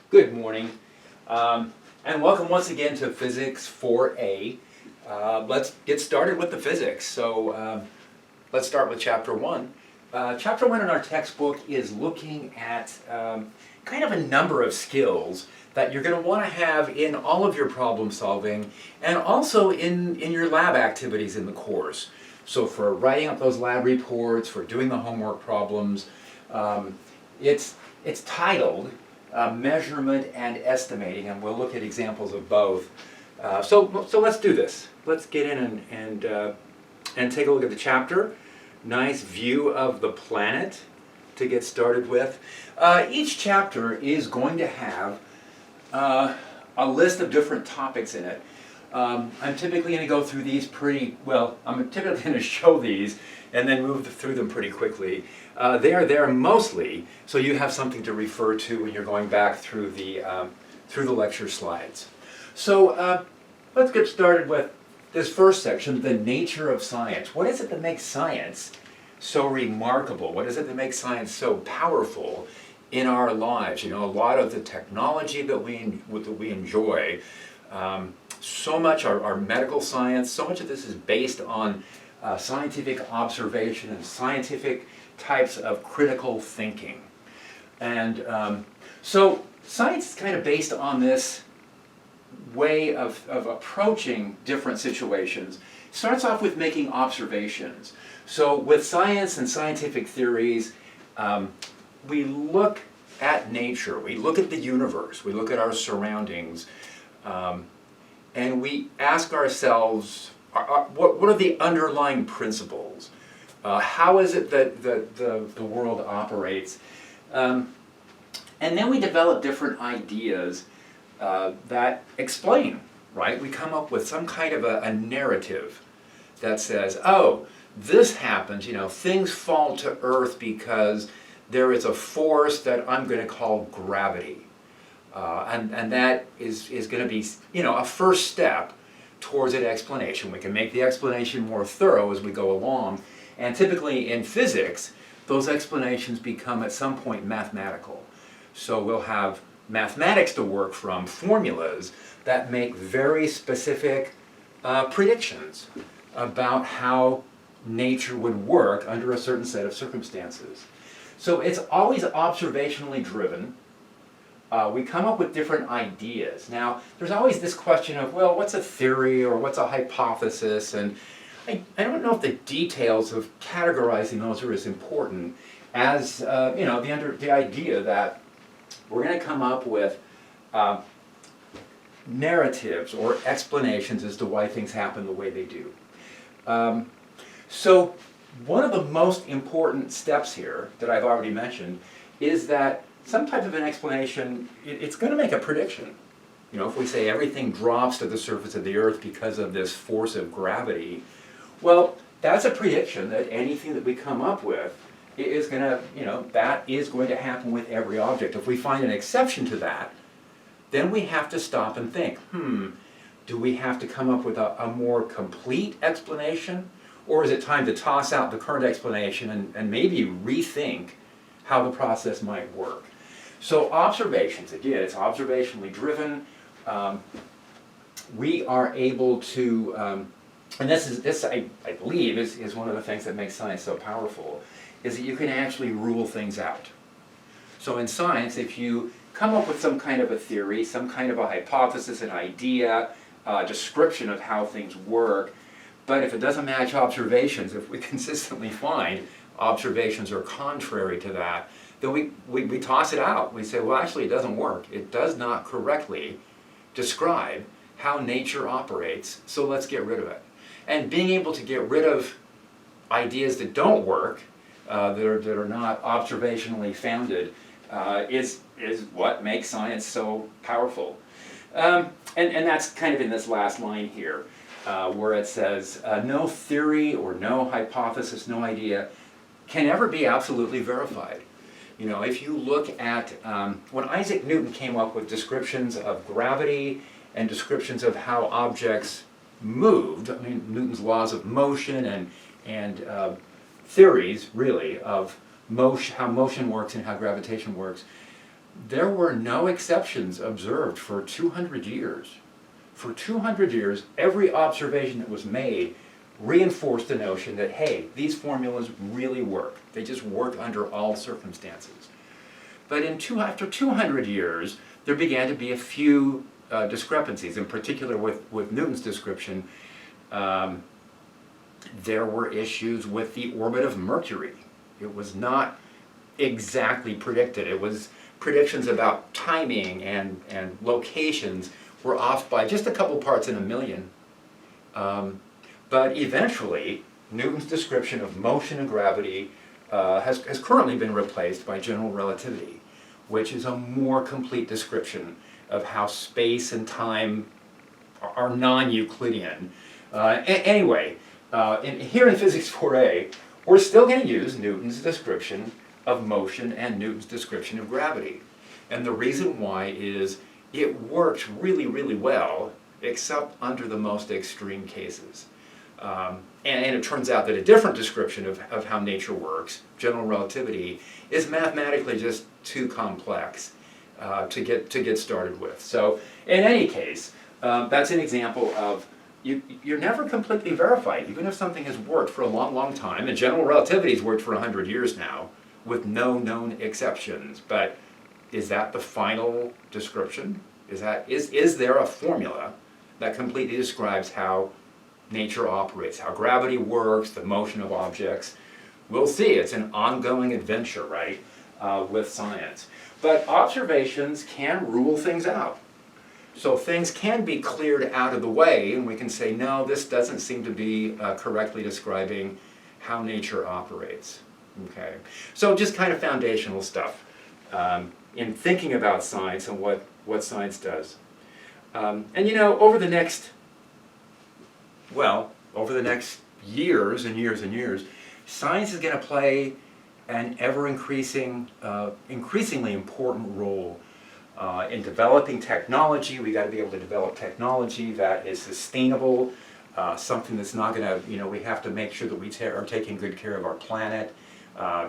Good morning, and welcome once again to Physics 4A. Let's get started with the physics. So let's start with Chapter 1. Chapter 1 in our textbook is looking at kind of a number of skills that you're going to want to have in all of your problem solving and also in your lab activities in the course. So for writing up those lab reports, for doing the homework problems, it's titled Measurement and Estimating, and we'll look at examples of both. So let's do this. Let's get in and take a look at the chapter. Nice view of the planet to get started with. Each chapter is going to have a list of different topics in it. I'm typically going to go through these I'm typically going to show these and then move through them pretty quickly. They are there mostly so you have something to refer to when you're going back through the lecture slides. So let's get started with this first section, the nature of science. What is it that makes science so remarkable? What is it that makes science so powerful in our lives? You know, a lot of the technology that we enjoy, so much our medical science, so much of this is based on scientific observation and scientific types of critical thinking. And so science is kind of based on this way of approaching different situations. It starts off with making observations. So with science and scientific theories, we look at nature, we look at the universe, we look at our surroundings, and we ask ourselves, what are the underlying principles? How is it that the world operates? And then we develop different ideas that explain, right? We come up with some kind of a narrative that says, oh, this happens, you know, things fall to Earth because there is a force that I'm going to call gravity. And that is going to be, you know, a first step towards an explanation. We can make the explanation more thorough as we go along. And typically in physics, those explanations become at some point mathematical. So we'll have mathematics to work from, formulas that make very specific predictions about how nature would work under a certain set of circumstances. So it's always observationally driven. We come up with different ideas. Now, there's always this question of, well, what's a theory or what's a hypothesis? And I don't know if the details of categorizing those are as important as you know, the idea that we're going to come up with narratives or explanations as to why things happen the way they do. So one of the most important steps here that I've already mentioned is that some type of an explanation, it's going to make a prediction. You know, if we say everything drops to the surface of the Earth because of this force of gravity, well, that's a prediction that anything that we come up with is going to, you know, that is going to happen with every object. If we find an exception to that, then we have to stop and think, do we have to come up with a more complete explanation? Or is it time to toss out the current explanation and maybe rethink how the process might work? So observations, again, it's observationally driven. We are able to, and this I believe is one of the things that makes science so powerful, is that you can actually rule things out. So in science, if you come up with some kind of a theory, some kind of a hypothesis, an idea, a description of how things work, but if it doesn't match observations, if we consistently find observations are contrary to that, then we toss it out. We say, well, actually, it doesn't work. It does not correctly describe how nature operates, so let's get rid of it. And being able to get rid of ideas that don't work, that are not observationally founded, is what makes science so powerful. And that's kind of in this last line here, where it says, no theory or no hypothesis, no idea can ever be absolutely verified. You know, if you look at, when Isaac Newton came up with descriptions of gravity and descriptions of how objects moved, I mean, Newton's laws of motion and theories, really, of motion, how motion works and how gravitation works, there were no exceptions observed for 200 years. For 200 years, every observation that was made reinforced the notion that, hey, these formulas really work. They just work under all circumstances. But after 200 years, there began to be a few discrepancies, in particular with Newton's description. There were issues with the orbit of Mercury. It was not exactly predicted. It was predictions about timing and locations were off by just a couple parts in a million. But eventually, Newton's description of motion and gravity has currently been replaced by general relativity, which is a more complete description of how space and time are non-Euclidean. Anyway, here in Physics 4a, we're still going to use Newton's description of motion and Newton's description of gravity. And the reason why is it works really, really well, except under the most extreme cases. And it turns out that a different description of how nature works, general relativity, is mathematically just too complex to get started with. So in any case, that's an example of you're never completely verified, even if something has worked for a long, long time, and general relativity has worked for 100 years now, with no known exceptions. But is that the final description? Is there a formula that completely describes how nature operates, how gravity works, the motion of objects? We'll see. It's an ongoing adventure, right, with science. But observations can rule things out. So things can be cleared out of the way, and we can say, no, this doesn't seem to be correctly describing how nature operates. Okay, so just kind of foundational stuff in thinking about science and what science does. And you know, over the next years and years and years, science is going to play an ever-increasingly important role in developing technology. We got to be able to develop technology that is sustainable, something that's not going to, we have to make sure that we are taking good care of our planet,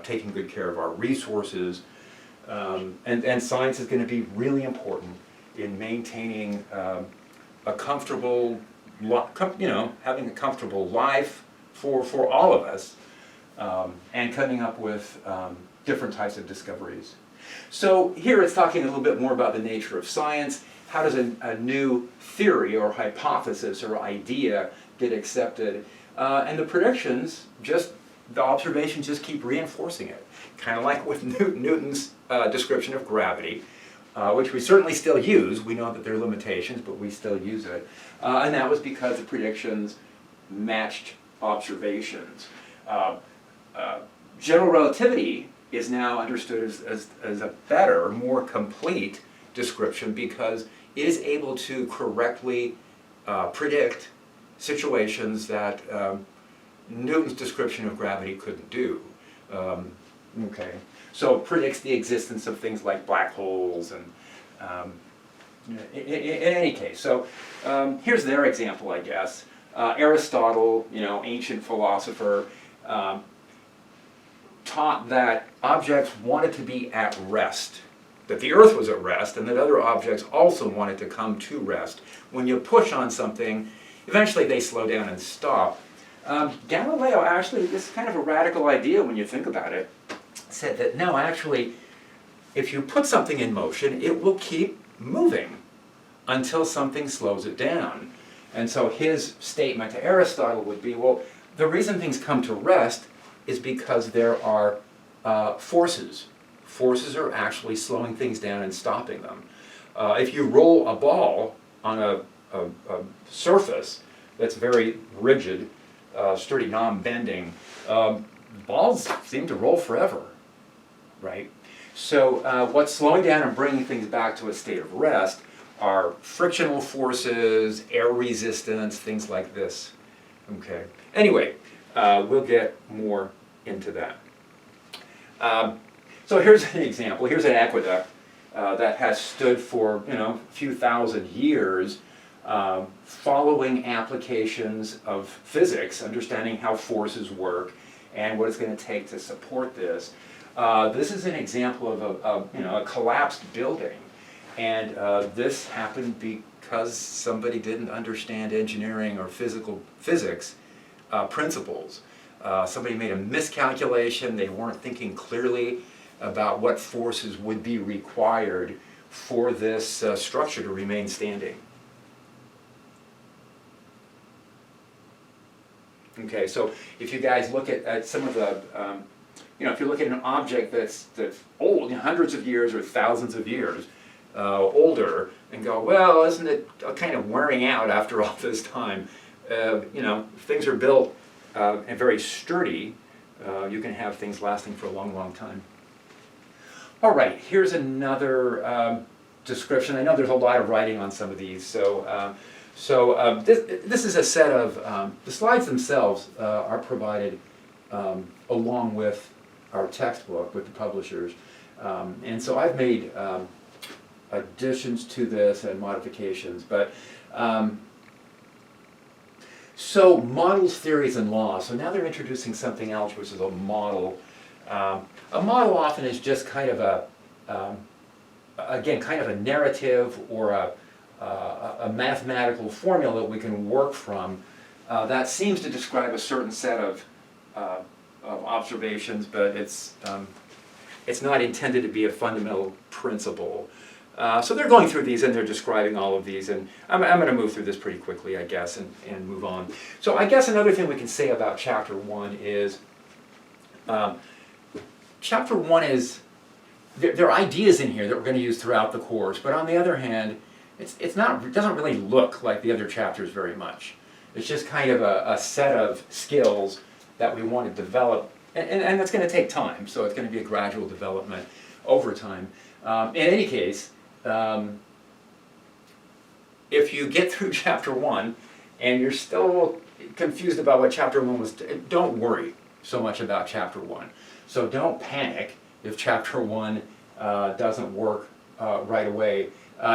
taking good care of our resources, and science is going to be really important in maintaining a comfortable, having a comfortable life for all of us, and coming up with different types of discoveries. So here it's talking a little bit more about the nature of science. How does a new theory or hypothesis or idea get accepted? And the predictions, the observations just keep reinforcing it. Kind of like with Newton's description of gravity, which we certainly still use. We know that there are limitations, but we still use it. And that was because the predictions matched observations. General relativity is now understood as a better, more complete description because it is able to correctly predict situations that Newton's description of gravity couldn't do. Okay, so it predicts the existence of things like black holes and in any case. So here's their example, I guess. Aristotle, ancient philosopher, taught that objects wanted to be at rest, that the earth was at rest, and that other objects also wanted to come to rest. When you push on something, eventually they slow down and stop. Galileo actually, this is kind of a radical idea when you think about it, said that no, actually, if you put something in motion, it will keep moving until something slows it down. And so his statement to Aristotle would be, well, the reason things come to rest is because there are forces. Forces are actually slowing things down and stopping them. If you roll a ball on a surface that's very rigid, sturdy, non-bending, balls seem to roll forever, right? So what's slowing down and bringing things back to a state of rest are frictional forces, air resistance, things like this. Okay. Anyway, we'll get more into that. So here's an example. Here's an aqueduct that has stood for a few thousand years, following applications of physics, understanding how forces work and what it's going to take to support this. This is an example of a collapsed building, and this happened because somebody didn't understand engineering or physics principles. Somebody made a miscalculation. They weren't thinking clearly about what forces would be required for this structure to remain standing. Okay, so if you guys look at some of the, if you look at an object that's old, hundreds of years or thousands of years older, and go, well, isn't it kind of wearing out after all this time? Things are built and very sturdy. You can have things lasting for a long, long time. All right, here's another description. I know there's a lot of writing on some of these, so this is a set of, the slides themselves are provided along with our textbook with the publishers. And so I've made additions to this and modifications. But so models, theories, and laws. So now they're introducing something else, which is a model. A model often is just kind of again, kind of a narrative or a mathematical formula that we can work from that seems to describe a certain set of observations, but it's not intended to be a fundamental principle. So they're going through these and they're describing all of these, and I'm going to move through this pretty quickly, I guess, and move on. So I guess another thing we can say about Chapter 1 is, Chapter 1 is, there are ideas in here that we're going to use throughout the course, but on the other hand, it doesn't really look like the other chapters very much. It's just kind of a set of skills that we want to develop, and that's going to take time, so it's going to be a gradual development over time. In any case, if you get through Chapter 1 and you're still confused about what Chapter 1 was, don't worry so much about Chapter 1. So don't panic if Chapter 1 doesn't work right away.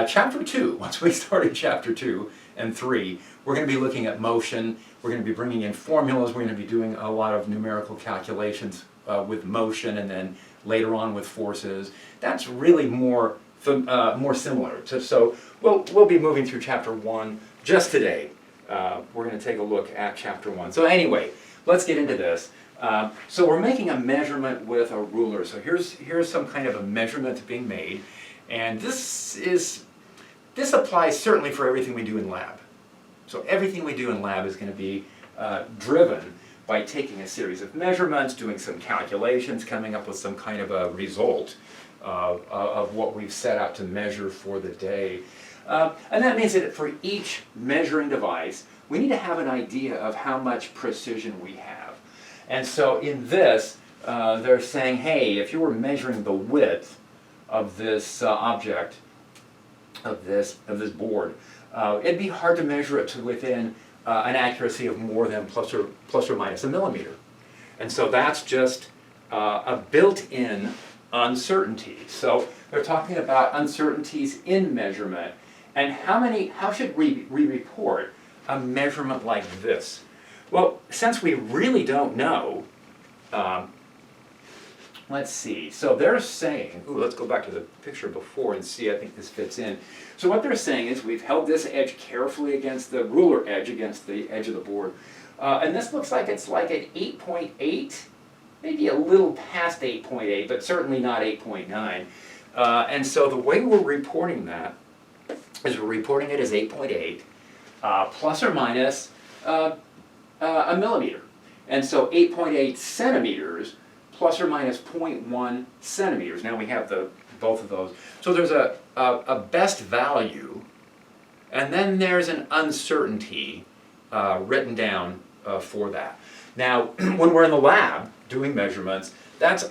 Chapter 2, once we started Chapter 2 and 3, we're going to be looking at motion, we're going to be bringing in formulas, we're going to be doing a lot of numerical calculations with motion, and then later on with forces. That's really more similar. So we'll be moving through Chapter 1 just today. We're going to take a look at Chapter 1. So anyway, let's get into this. So we're making a measurement with a ruler. So here's some kind of a measurement being made. And this applies certainly for everything we do in lab. So everything we do in lab is going to be driven by taking a series of measurements, doing some calculations, coming up with some kind of a result of what we've set out to measure for the day. And that means that for each measuring device, we need to have an idea of how much precision we have. And so in this, they're saying, hey, if you were measuring the width of this object, of this board, it'd be hard to measure it to within an accuracy of more than plus or minus a millimeter. And so that's just a built-in uncertainty. So they're talking about uncertainties in measurement, and how should we report a measurement like this? Well, since we really don't know, let's see. So they're saying, let's go back to the picture before and see, I think this fits in. So what they're saying is we've held this edge carefully against the ruler edge, against the edge of the board. And this looks like it's like an 8.8, maybe a little past 8.8, but certainly not 8.9. And so the way we're reporting that is we're reporting it as 8.8 plus or minus a millimeter. And so 8.8 centimeters plus or minus 0.1 centimeters. Now we have both of those. So there's a best value, and then there's an uncertainty written down for that. Now, when we're in the lab doing measurements, that's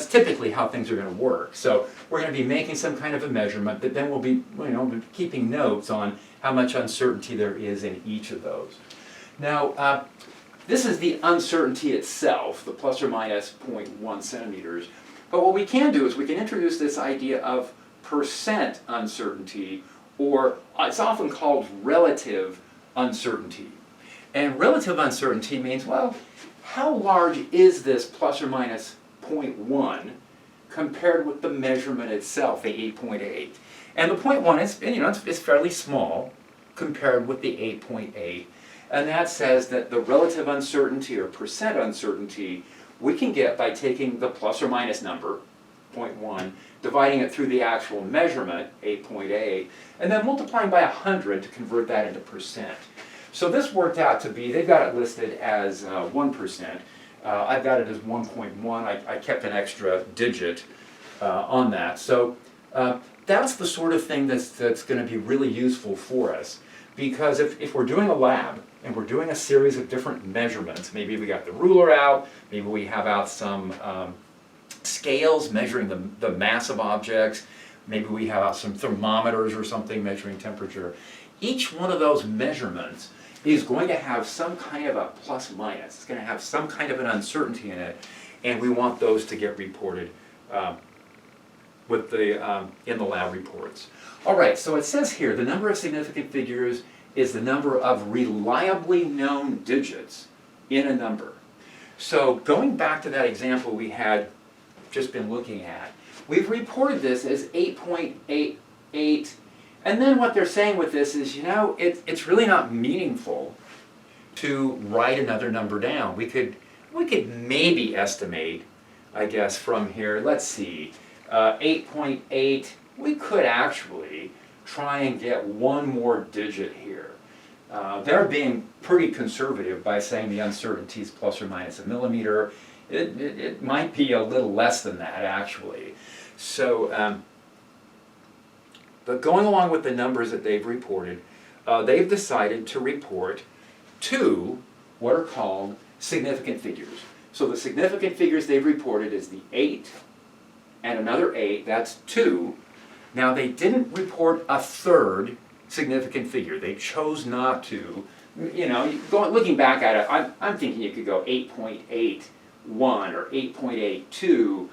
typically how things are going to work. So we're going to be making some kind of a measurement, but then we'll be keeping notes on how much uncertainty there is in each of those. Now, this is the uncertainty itself, the plus or minus 0.1 centimeters. But what we can do is we can introduce this idea of percent uncertainty, or it's often called relative uncertainty. And relative uncertainty means, well, how large is this plus or minus 0.1 compared with the measurement itself, the 8.8. And the 0.1 is, it's fairly small compared with the 8.8. And that says that the relative uncertainty or percent uncertainty we can get by taking the plus or minus number, 0.1, dividing it through the actual measurement, 8.8, and then multiplying by 100 to convert that into percent. So this worked out to be, they've got it listed as 1%. I've got it as 1.1. I kept an extra digit on that. So that's the sort of thing that's going to be really useful for us. Because if we're doing a lab and we're doing a series of different measurements, maybe we got the ruler out, maybe we have out some scales measuring the mass of objects, maybe we have out some thermometers or something measuring temperature. Each one of those measurements is going to have some kind of a plus minus. It's going to have some kind of an uncertainty in it, and we want those to get reported in the lab reports. All right, so it says here the number of significant figures is the number of reliably known digits in a number. So going back to that example we had just been looking at, we've reported this as 8.88, and then what they're saying with this is, it's really not meaningful to write another number down. We could maybe estimate, I guess, from here, let's see, 8.8, we could actually try and get one more digit here. They're being pretty conservative by saying the uncertainty is plus or minus a millimeter. It might be a little less than that, actually. So, but going along with the numbers that they've reported, they've decided to report two what are called significant figures. So the significant figures they've reported is the 8 and another 8, that's 2. Now they didn't report a third significant figure. They chose not to. Looking back at it, I'm thinking you could go 8.81 or 8.82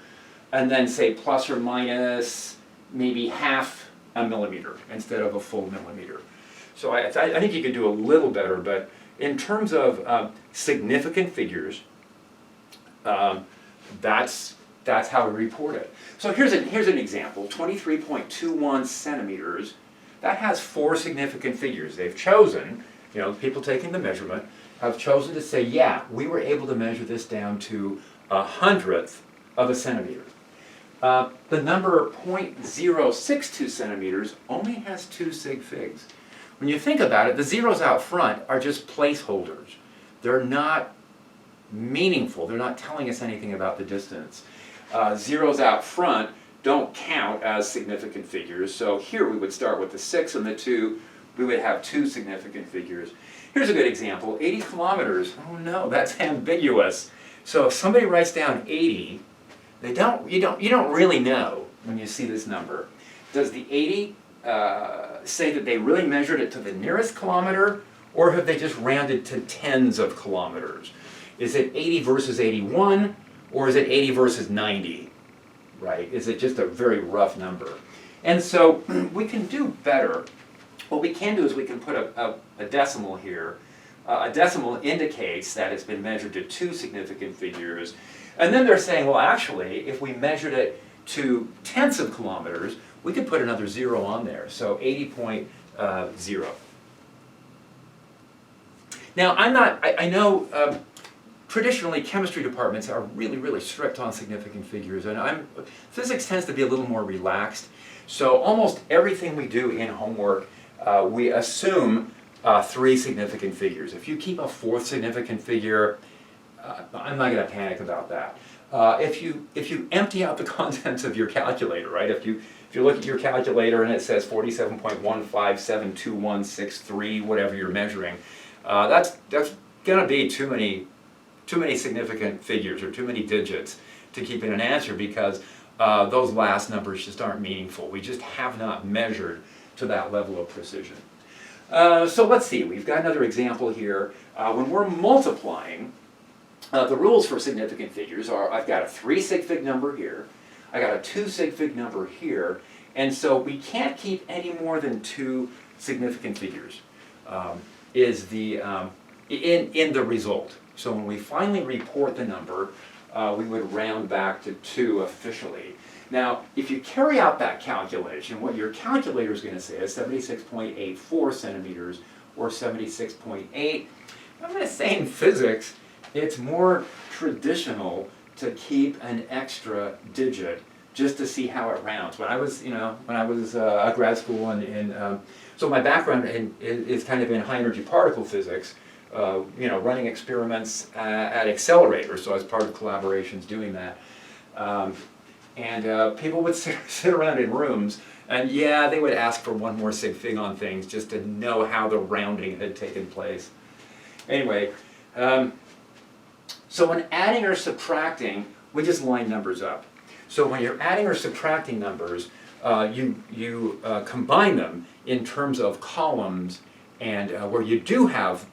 and then say plus or minus maybe half a millimeter instead of a full millimeter. So I think you could do a little better, but in terms of significant figures, that's how we report it. So here's an example, 23.21 centimeters. That has 4 significant figures. They've chosen, people taking the measurement, have chosen to say, yeah, we were able to measure this down to 1/100th of a centimeter. The number 0.062 centimeters only has 2 sig figs. When you think about it, the zeros out front are just placeholders. They're not meaningful. They're not telling us anything about the distance. Zeros out front don't count as significant figures. So here we would start with the 6 and the 2. We would have 2 significant figures. Here's a good example, 80 kilometers. Oh no, that's ambiguous. So if somebody writes down 80, you don't really know when you see this number. Does the 80 say that they really measured it to the nearest kilometer, or have they just rounded to tens of kilometers? Is it 80 versus 81, or is it 80 versus 90? Right? Is it just a very rough number? And so we can do better. What we can do is we can put a decimal here. A decimal indicates that it's been measured to 2 significant figures. And then they're saying, well, actually, if we measured it to tenths of kilometers, we could put another 0 on there. So 80.0. Now, I know traditionally chemistry departments are really, really strict on significant figures, and physics tends to be a little more relaxed. So almost everything we do in homework, we assume 3 significant figures. If you keep a 4th significant figure, I'm not going to panic about that. If you empty out the contents of your calculator, right? If you look at your calculator and it says 47.1572163, whatever you're measuring, that's going to be too many significant figures or too many digits to keep in an answer, because those last numbers just aren't meaningful. We just have not measured to that level of precision. So let's see, we've got another example here. When we're multiplying, the rules for significant figures are, I've got a 3 sig fig number here, I got a 2 sig fig number here, and so we can't keep any more than 2 significant figures in the result. So when we finally report the number, we would round back to 2 officially. Now, if you carry out that calculation, what your calculator is going to say is 76.84 centimeters or 76.8. I'm going to say in physics, it's more traditional to keep an extra digit just to see how it rounds. When I was, at grad school, so my background is kind of in high energy particle physics, running experiments at accelerators, so I was part of collaborations doing that. People would sit around in rooms, and yeah, they would ask for one more sig fig on things just to know how the rounding had taken place. Anyway, so when adding or subtracting, we just line numbers up. So when you're adding or subtracting numbers, you combine them in terms of columns, and where you do have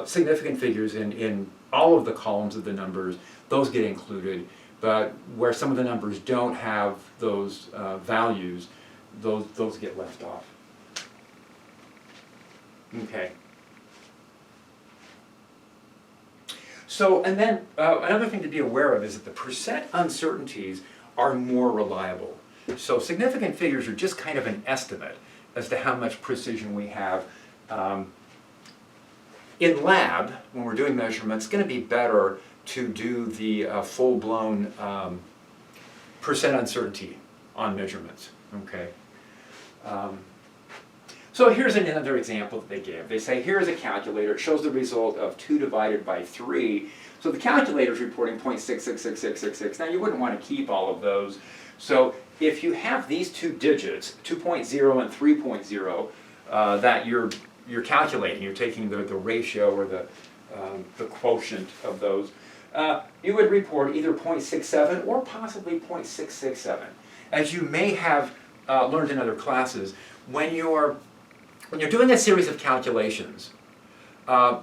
significant figures in all of the columns of the numbers, those get included. But where some of the numbers don't have those values, those get left off. Okay. So, and then another thing to be aware of is that the percent uncertainties are more reliable. So significant figures are just kind of an estimate as to how much precision we have. In lab, when we're doing measurements, it's going to be better to do the full-blown percent uncertainty on measurements. Okay. So here's another example that they give. They say, here's a calculator. It shows the result of 2 divided by 3. So the calculator is reporting 0.666666. Now you wouldn't want to keep all of those. So if you have these two digits, 2.0 and 3.0, that you're calculating, you're taking the ratio or the quotient of those, you would report either 0.67 or possibly 0.667. As you may have learned in other classes, when you're doing a series of calculations,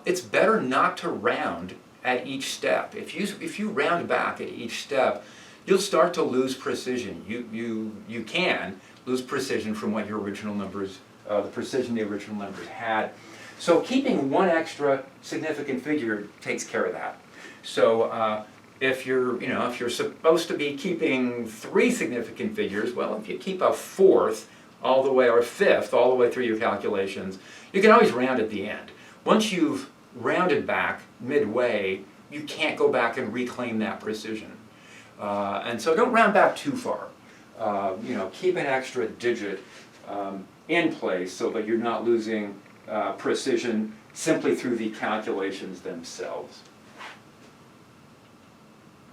it's better not to round at each step. If you round back at each step, you'll start to lose precision. You can lose precision from what your original numbers, the precision the original numbers had. So keeping one extra significant figure takes care of that. So if you're supposed to be keeping 3 significant figures, well, if you keep a 4th all the way, or a 5th all the way through your calculations, you can always round at the end. Once you've rounded back midway, you can't go back and reclaim that precision. And so don't round back too far. Keep an extra digit in place so that you're not losing precision simply through the calculations themselves.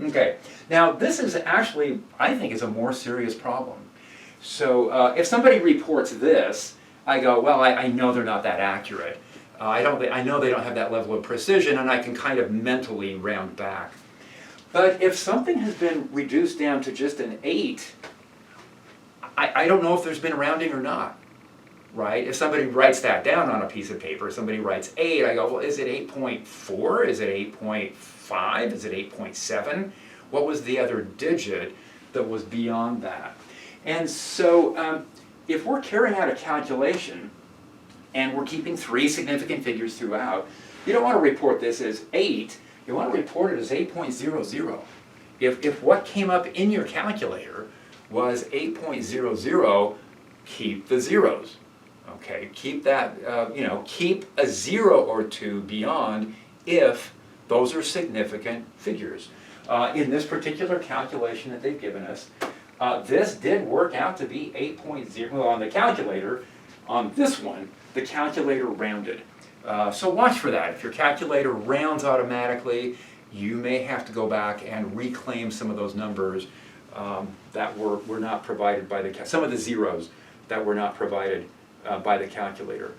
Okay, now this is actually, I think, is a more serious problem. So if somebody reports this, I go, well, I know they're not that accurate. I know they don't have that level of precision, and I can kind of mentally round back. But if something has been reduced down to just an 8, I don't know if there's been rounding or not, right? If somebody writes that down on a piece of paper, somebody writes 8, I go, well, is it 8.4? Is it 8.5? Is it 8.7? What was the other digit that was beyond that? And so if we're carrying out a calculation and we're keeping 3 significant figures throughout, you don't want to report this as 8, you want to report it as 8.00. If what came up in your calculator was 8.00, keep the zeros. Okay, keep that, keep a 0 or 2 beyond if those are significant figures. In this particular calculation that they've given us, this did work out to be 8.0 on the calculator. On this one, the calculator rounded. So watch for that. If your calculator rounds automatically, you may have to go back and reclaim some of those numbers that were not provided by some of the zeros that were not provided by the calculator.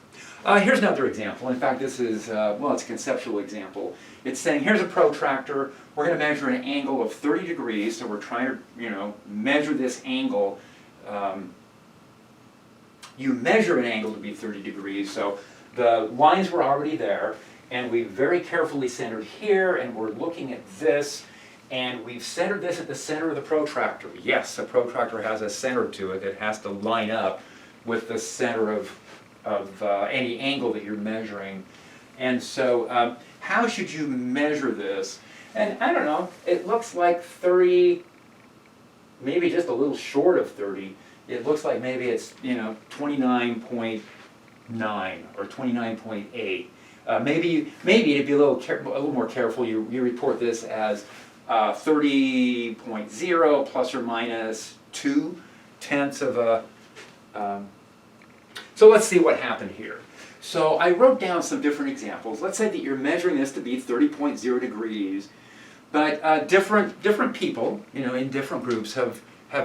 Here's another example. In fact, this is, it's a conceptual example. It's saying, here's a protractor. We're going to measure an angle of 30 degrees. So we're trying to, measure this angle. You measure an angle to be 30 degrees. So the lines were already there. And we very carefully centered here. And we're looking at this. And we've centered this at the center of the protractor. Yes, a protractor has a center to it. It has to line up with the center of any angle that you're measuring. And so how should you measure this? And I don't know, it looks like 30 maybe just a little short of 30. It looks like maybe it's 29.9 or 29.8. Maybe to be a little more careful, you report this as 30.0 plus or minus 0.2 of a. So let's see what happened here. So I wrote down some different examples. Let's say that you're measuring this to be 30.0 degrees, but different people, in different groups have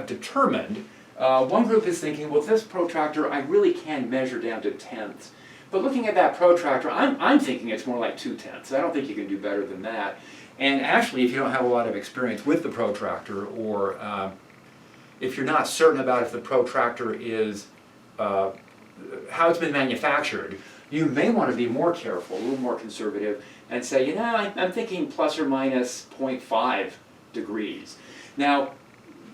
determined. One group is thinking, well, this protractor I really can measure down to tenths. But looking at that protractor, I'm thinking it's more like 0.2. I don't think you can do better than that. And actually, if you don't have a lot of experience with the protractor, or if you're not certain about if the protractor is how it's been manufactured, you may want to be more careful, a little more conservative, and say, I'm thinking plus or minus 0.5 degrees. Now,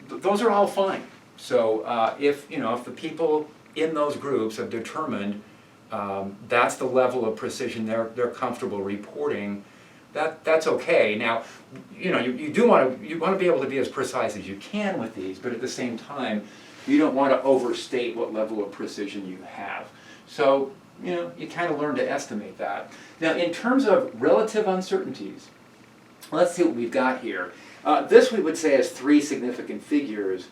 those are all fine. So if the people in those groups have determined that's the level of precision they're comfortable reporting, that's okay. Now, you want to be able to be as precise as you can with these, but at the same time, you don't want to overstate what level of precision you have. So, you kind of learn to estimate that. Now, in terms of relative uncertainties, let's see what we've got here. This we would say has 3 significant figures,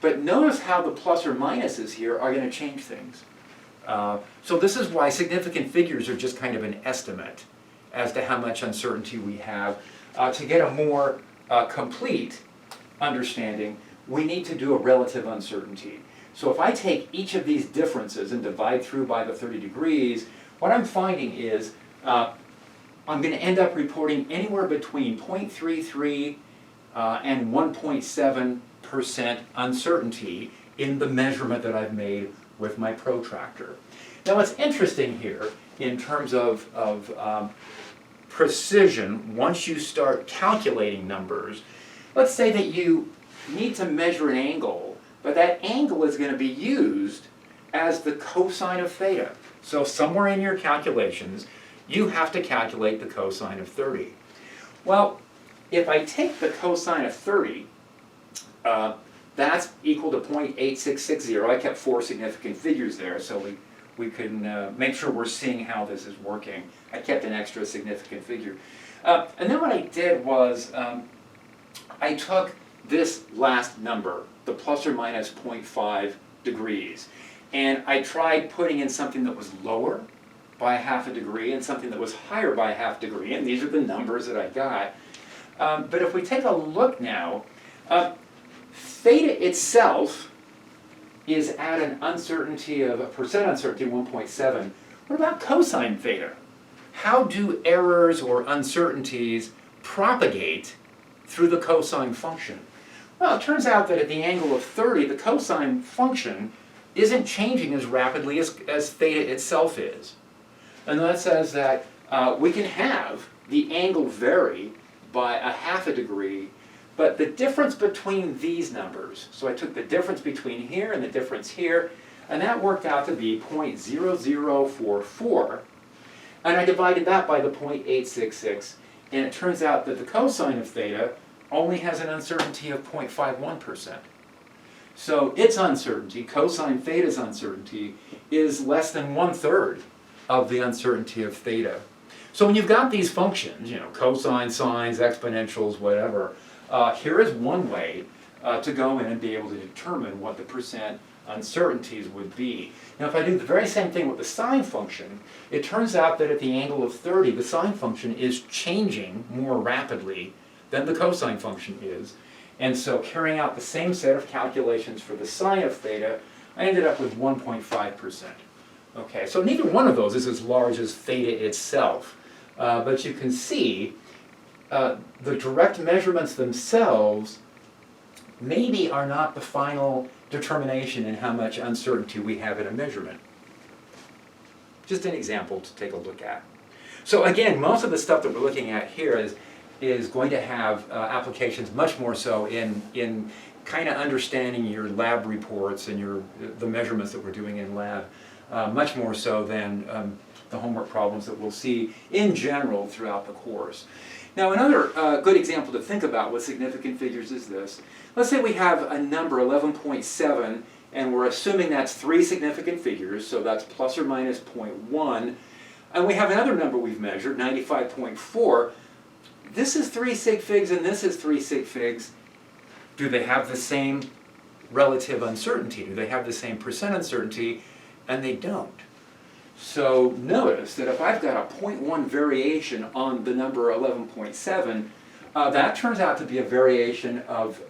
but notice how the plus or minuses here are going to change things. So this is why significant figures are just kind of an estimate as to how much uncertainty we have. To get a more complete understanding, we need to do a relative uncertainty. So if I take each of these differences and divide through by the 30 degrees, what I'm finding is I'm going to end up reporting anywhere between 0.33 and 1.7% uncertainty in the measurement that I've made with my protractor. Now what's interesting here in terms of precision, once you start calculating numbers, let's say that you need to measure an angle, but that angle is going to be used as the cosine of theta. So somewhere in your calculations, you have to calculate the cosine of 30. Well, if I take the cosine of 30, that's equal to 0.8660. I kept 4 significant figures there, so we can make sure we're seeing how this is working. I kept an extra significant figure. And then what I did was I took this last number, the plus or minus 0.5 degrees, and I tried putting in something that was lower by 0.5 degree and something that was higher by 0.5 degree, and these are the numbers that I got. But if we take a look now, theta itself is at an uncertainty of a percent uncertainty 1.7. What about cosine theta? How do errors or uncertainties propagate through the cosine function? Well, it turns out that at the angle of 30, the cosine function isn't changing as rapidly as theta itself is. And that says that we can have the angle vary by 0.5 degree, but the difference between these numbers, so I took the difference between here and the difference here, and that worked out to be 0.0044, and I divided that by the 0.866, and it turns out that the cosine of theta only has an uncertainty of 0.51%. So its uncertainty, cosine theta's uncertainty, is less than 1/3 of the uncertainty of theta. So when you've got these functions, cosine, sines, exponentials, whatever, here is one way to go in and be able to determine what the percent uncertainties would be. Now if I do the very same thing with the sine function, it turns out that at the angle of 30, the sine function is changing more rapidly than the cosine function is. And so carrying out the same set of calculations for the sine of theta, I ended up with 1.5%. Okay, so neither one of those is as large as theta itself. But you can see the direct measurements themselves maybe are not the final determination in how much uncertainty we have in a measurement. Just an example to take a look at. So again, most of the stuff that we're looking at here is going to have applications much more so in kind of understanding your lab reports and the measurements that we're doing in lab. much more so than the homework problems that we'll see in general throughout the course. Now another good example to think about with significant figures is this. Let's say we have a number 11.7 and we're assuming that's 3 significant figures, so that's plus or minus 0.1, and we have another number we've measured, 95.4. This is 3 sig figs and this is 3 sig figs. Do they have the same relative uncertainty? Do they have the same percent uncertainty? And they don't. So notice that if I've got a 0.1 variation on the number 11.7, that turns out to be a variation of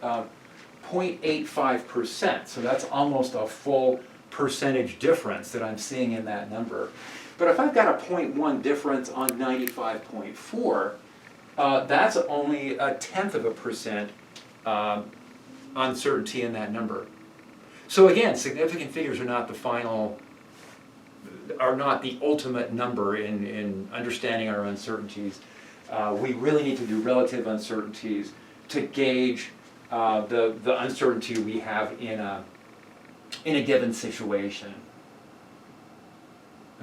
0.85%. So that's almost a full percentage difference that I'm seeing in that number. But if I've got a 0.1 difference on 95.4, that's only 0.1% uncertainty in that number. So again, significant figures are not the final, are not the ultimate number in understanding our uncertainties. We really need to do relative uncertainties to gauge the uncertainty we have in a given situation.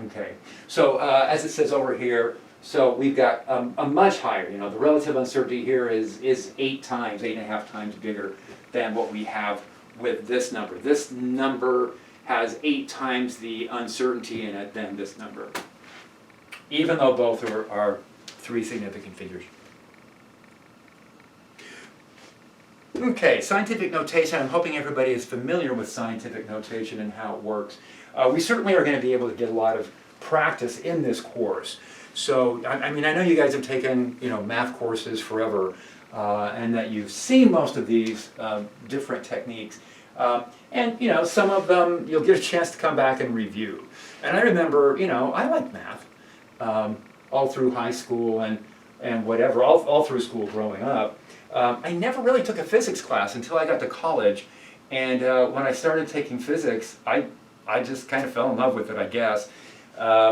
Okay, so as it says over here, so we've got a much higher, the relative uncertainty here is 8.5 times bigger than what we have with this number. This number has 8 times the uncertainty in it than this number, even though both are 3 significant figures. Okay, scientific notation. I'm hoping everybody is familiar with scientific notation and how it works. We certainly are going to be able to get a lot of practice in this course. So, I mean, I know you guys have taken, math courses forever, and that you've seen most of these different techniques. And, some of them you'll get a chance to come back and review. And I remember, I liked math all through high school and whatever, all through school growing up. I never really took a physics class until I got to college. And when I started taking physics, I just kind of fell in love with it, I guess,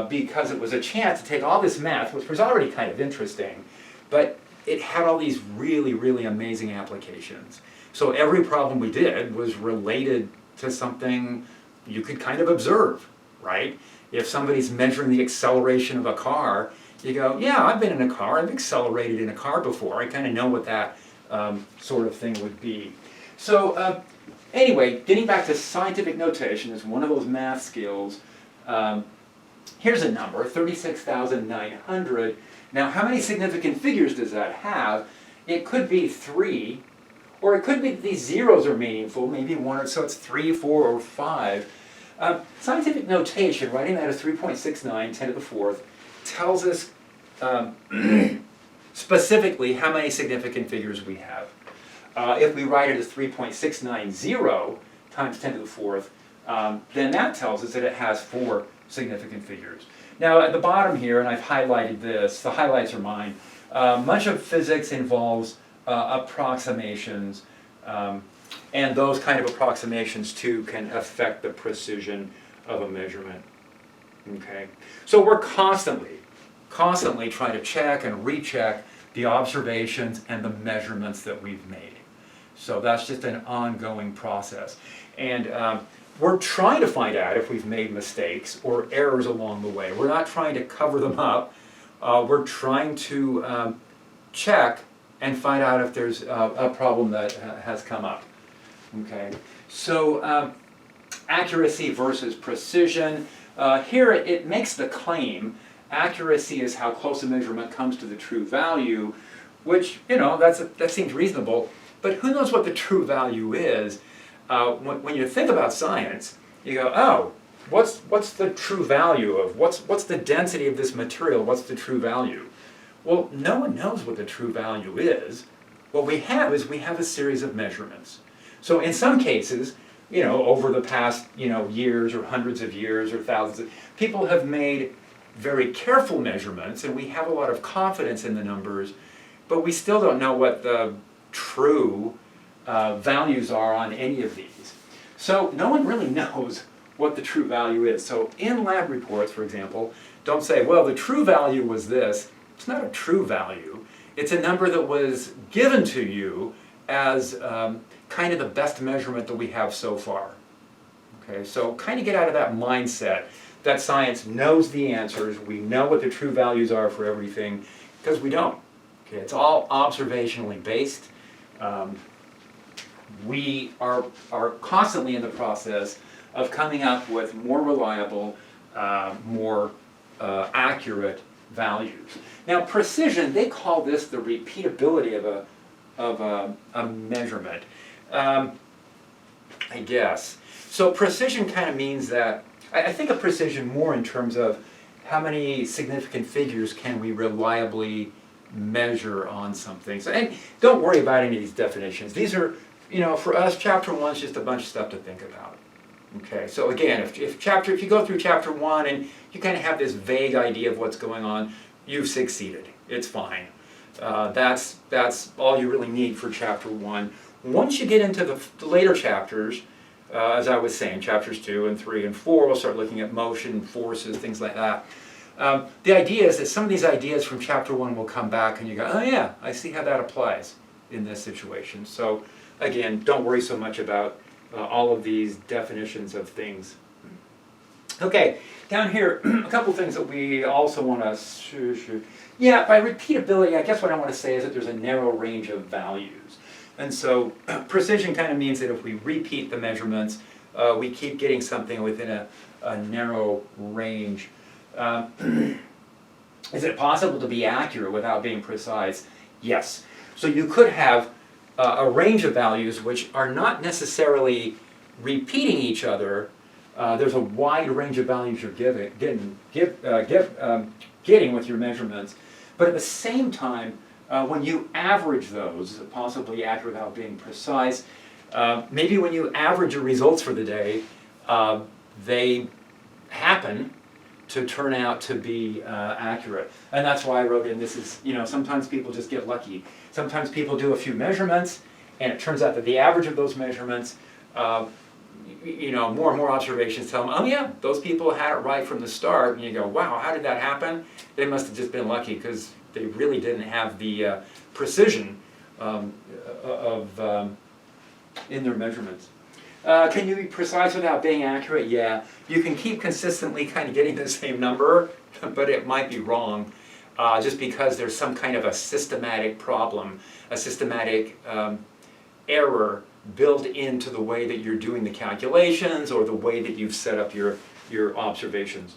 because it was a chance to take all this math, which was already kind of interesting, but it had all these really, really amazing applications. So every problem we did was related to something you could kind of observe, right? If somebody's measuring the acceleration of a car, you go, yeah, I've been in a car, I've accelerated in a car before, I kind of know what that sort of thing would be. So anyway, getting back to scientific notation is one of those math skills. Here's a number, 36,900. Now, how many significant figures does that have? It could be 3, or it could be that these zeros are meaningful, maybe 1, so it's 3, 4, or 5. Scientific notation, writing that as 3.69, 10 to the 4th, tells us specifically how many significant figures we have. If we write it as 3.690 times 10 to the 4th, then that tells us that it has 4 significant figures. Now at the bottom here, and I've highlighted this, the highlights are mine, much of physics involves approximations, and those kind of approximations too can affect the precision of a measurement. Okay, so we're constantly trying to check and recheck the observations and the measurements that we've made. So that's just an ongoing process. And we're trying to find out if we've made mistakes or errors along the way. We're not trying to cover them up. We're trying to check and find out if there's a problem that has come up. Okay, so accuracy versus precision. Here it makes the claim, accuracy is how close a measurement comes to the true value, which, that seems reasonable, but who knows what the true value is? When you think about science, you go, oh, what's the true value of, what's the density of this material, what's the true value? Well, no one knows what the true value is. What we have is we have a series of measurements. So in some cases, over the past, years or hundreds of years or thousands, people have made very careful measurements and we have a lot of confidence in the numbers, but we still don't know what the true values are on any of these. So no one really knows what the true value is. So in lab reports, for example, don't say, well, the true value was this. It's not a true value. It's a number that was given to you as kind of the best measurement that we have so far. Okay, so kind of get out of that mindset that science knows the answers, we know what the true values are for everything, because we don't. Okay, it's all observationally based. We are constantly in the process of coming up with more reliable, more accurate values. Now, precision, they call this the repeatability of a measurement, I guess. So precision kind of means that, I think of precision more in terms of how many significant figures can we reliably measure on something. So, and don't worry about any of these definitions. These are, for us, chapter 1 is just a bunch of stuff to think about. Okay, so again, if you go through chapter 1 and you kind of have this vague idea of what's going on, you've succeeded. It's fine. That's all you really need for chapter 1. Once you get into the later chapters, as I was saying, chapters 2 and 3 and 4, we'll start looking at motion, forces, things like that. The idea is that some of these ideas from chapter 1 will come back and you go, oh yeah, I see how that applies in this situation. So again, don't worry so much about all of these definitions of things. Okay, down here, a couple things that we also want to... Yeah, by repeatability, I guess what I want to say is that there's a narrow range of values. And so precision kind of means that if we repeat the measurements, we keep getting something within a narrow range. Is it possible to be accurate without being precise? Yes. So you could have a range of values which are not necessarily repeating each other. There's a wide range of values you're getting with your measurements. But at the same time, when you average those, is it possibly accurate without being precise? Maybe when you average your results for the day, they happen to turn out to be accurate. And that's why I wrote in, this is, sometimes people just get lucky. Sometimes people do a few measurements, and it turns out that the average of those measurements, more and more observations tell them, oh yeah, those people had it right from the start. And you go, wow, how did that happen? They must have just been lucky because they really didn't have the precision in their measurements. Can you be precise without being accurate? Yeah. You can keep consistently kind of getting the same number, but it might be wrong just because there's some kind of a systematic problem, a systematic error built into the way that you're doing the calculations or the way that you've set up your observations.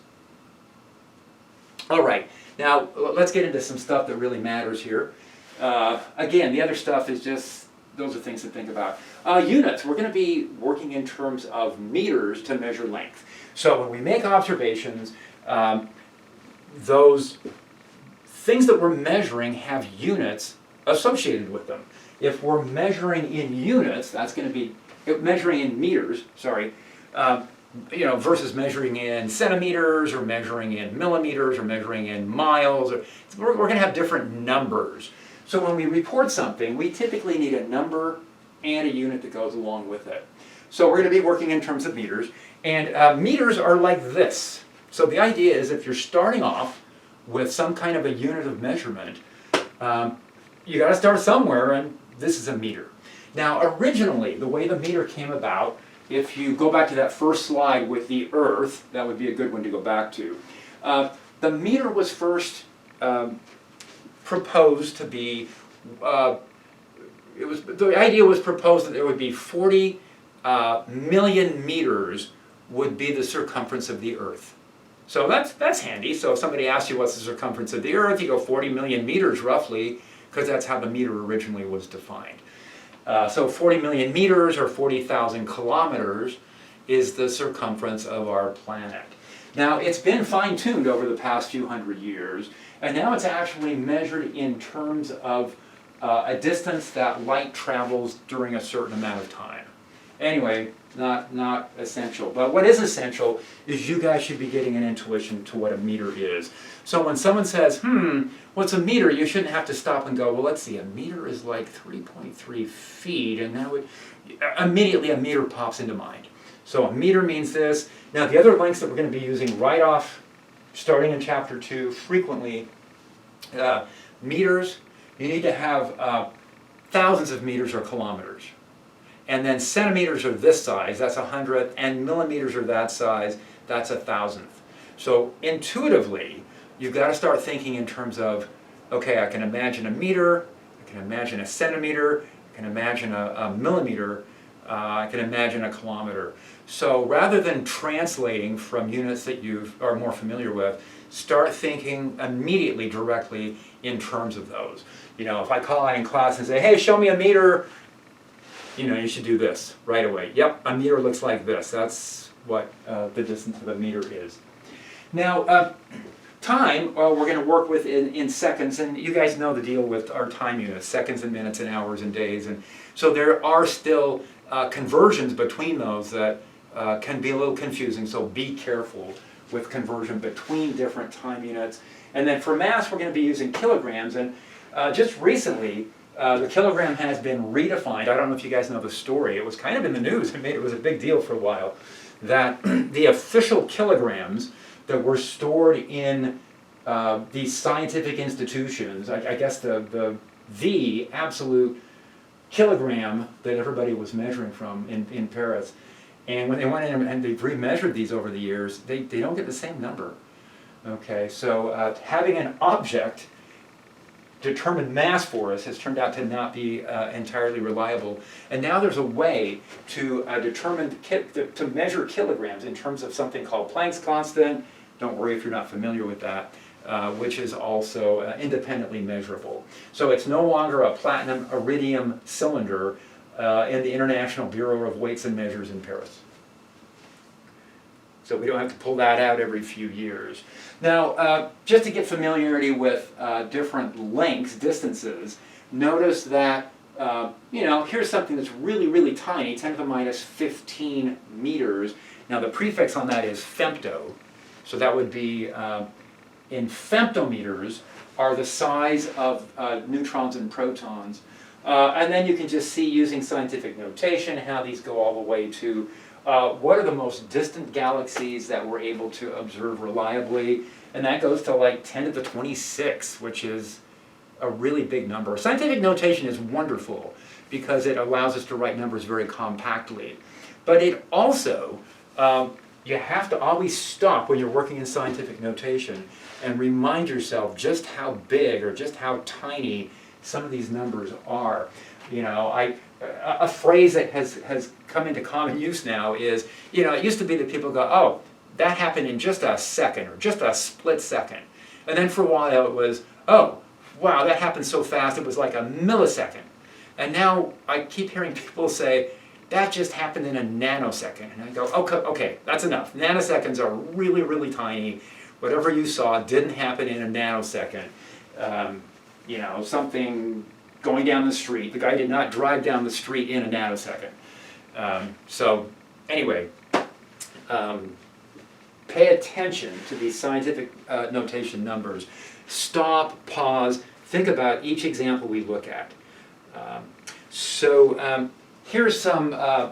All right, now let's get into some stuff that really matters here. Again, the other stuff is just, those are things to think about. Units, we're going to be working in terms of meters to measure length. So when we make observations, those things that we're measuring have units associated with them. If we're measuring in units, that's going to be measuring in meters, sorry, versus measuring in centimeters or measuring in millimeters or measuring in miles. We're going to have different numbers. So when we report something, we typically need a number and a unit that goes along with it. So we're going to be working in terms of meters, and meters are like this. So the idea is if you're starting off with some kind of a unit of measurement, you got to start somewhere, and this is a meter. Now originally, the way the meter came about, if you go back to that first slide with the Earth, that would be a good one to go back to. The meter was first proposed to be, the idea was proposed that there would be 40 million meters would be the circumference of the Earth. So that's handy. So if somebody asks you what's the circumference of the Earth, you go 40 million meters roughly, because that's how the meter originally was defined. So 40 million meters or 40,000 kilometers is the circumference of our planet. Now it's been fine-tuned over the past few hundred years, and now it's actually measured in terms of a distance that light travels during a certain amount of time. Anyway, not essential. But what is essential is you guys should be getting an intuition to what a meter is. So when someone says, what's a meter? You shouldn't have to stop and go, well, let's see, a meter is like 3.3 feet, and that would, immediately a meter pops into mind. So a meter means this. Now the other lengths that we're going to be using right off, starting in chapter 2, frequently, meters, you need to have thousands of meters or kilometers. And then centimeters are this size, that's 100th, and millimeters are that size, that's 1,000th. So intuitively, you've got to start thinking in terms of, okay, I can imagine a meter, I can imagine a centimeter, I can imagine a millimeter, I can imagine a kilometer. So rather than translating from units that you are more familiar with, start thinking immediately directly in terms of those. You know, if I call out in class and say, hey, show me a meter, you know, you should do this right away. Yep, a meter looks like this. That's what the distance of a meter is. Now, time, we're going to work with in seconds, and you guys know the deal with our time units, seconds and minutes and hours and days. And so there are still conversions between those that can be a little confusing, so be careful with conversion between different time units. And then for mass, we're going to be using kilograms, and just recently, the kilogram has been redefined. I don't know if you guys know the story. It was kind of in the news. It was a big deal for a while, that the official kilograms that were stored in these scientific institutions, I guess the absolute kilogram that everybody was measuring from in Paris. And when they went in and they've remeasured these over the years, they don't get the same number. Okay, so having an object determine mass for us has turned out to not be entirely reliable. And now there's a way to to measure kilograms in terms of something called Planck's constant. Don't worry if you're not familiar with that, which is also independently measurable. So it's no longer a platinum iridium cylinder in the International Bureau of Weights and Measures in Paris. So we don't have to pull that out every few years. Now, just to get familiarity with different lengths, distances, notice that, you know, here's something that's really, really tiny, 10 to the minus 15 meters. Now the prefix on that is femto. So that would be, in femtometers, are the size of neutrons and protons. And then you can just see, using scientific notation, how these go all the way to what are the most distant galaxies that we're able to observe reliably. And that goes to like 10 to the 26, which is a really big number. Scientific notation is wonderful because it allows us to write numbers very compactly. But it also, you have to always stop when you're working in scientific notation and remind yourself just how big or just how tiny some of these numbers are. You know, a phrase that has come into common use now is, you know, it used to be that people go, oh, that happened in just a second or just a split second. And then for a while it was, oh, wow, that happened so fast it was like a millisecond. And now I keep hearing people say, that just happened in a nanosecond. And I go, okay, that's enough. Nanoseconds are really, really tiny. Whatever you saw didn't happen in a nanosecond. You know, something going down the street. The guy did not drive down the street in a nanosecond. So anyway, pay attention to these scientific notation numbers. Stop, pause, think about each example we look at. Here's some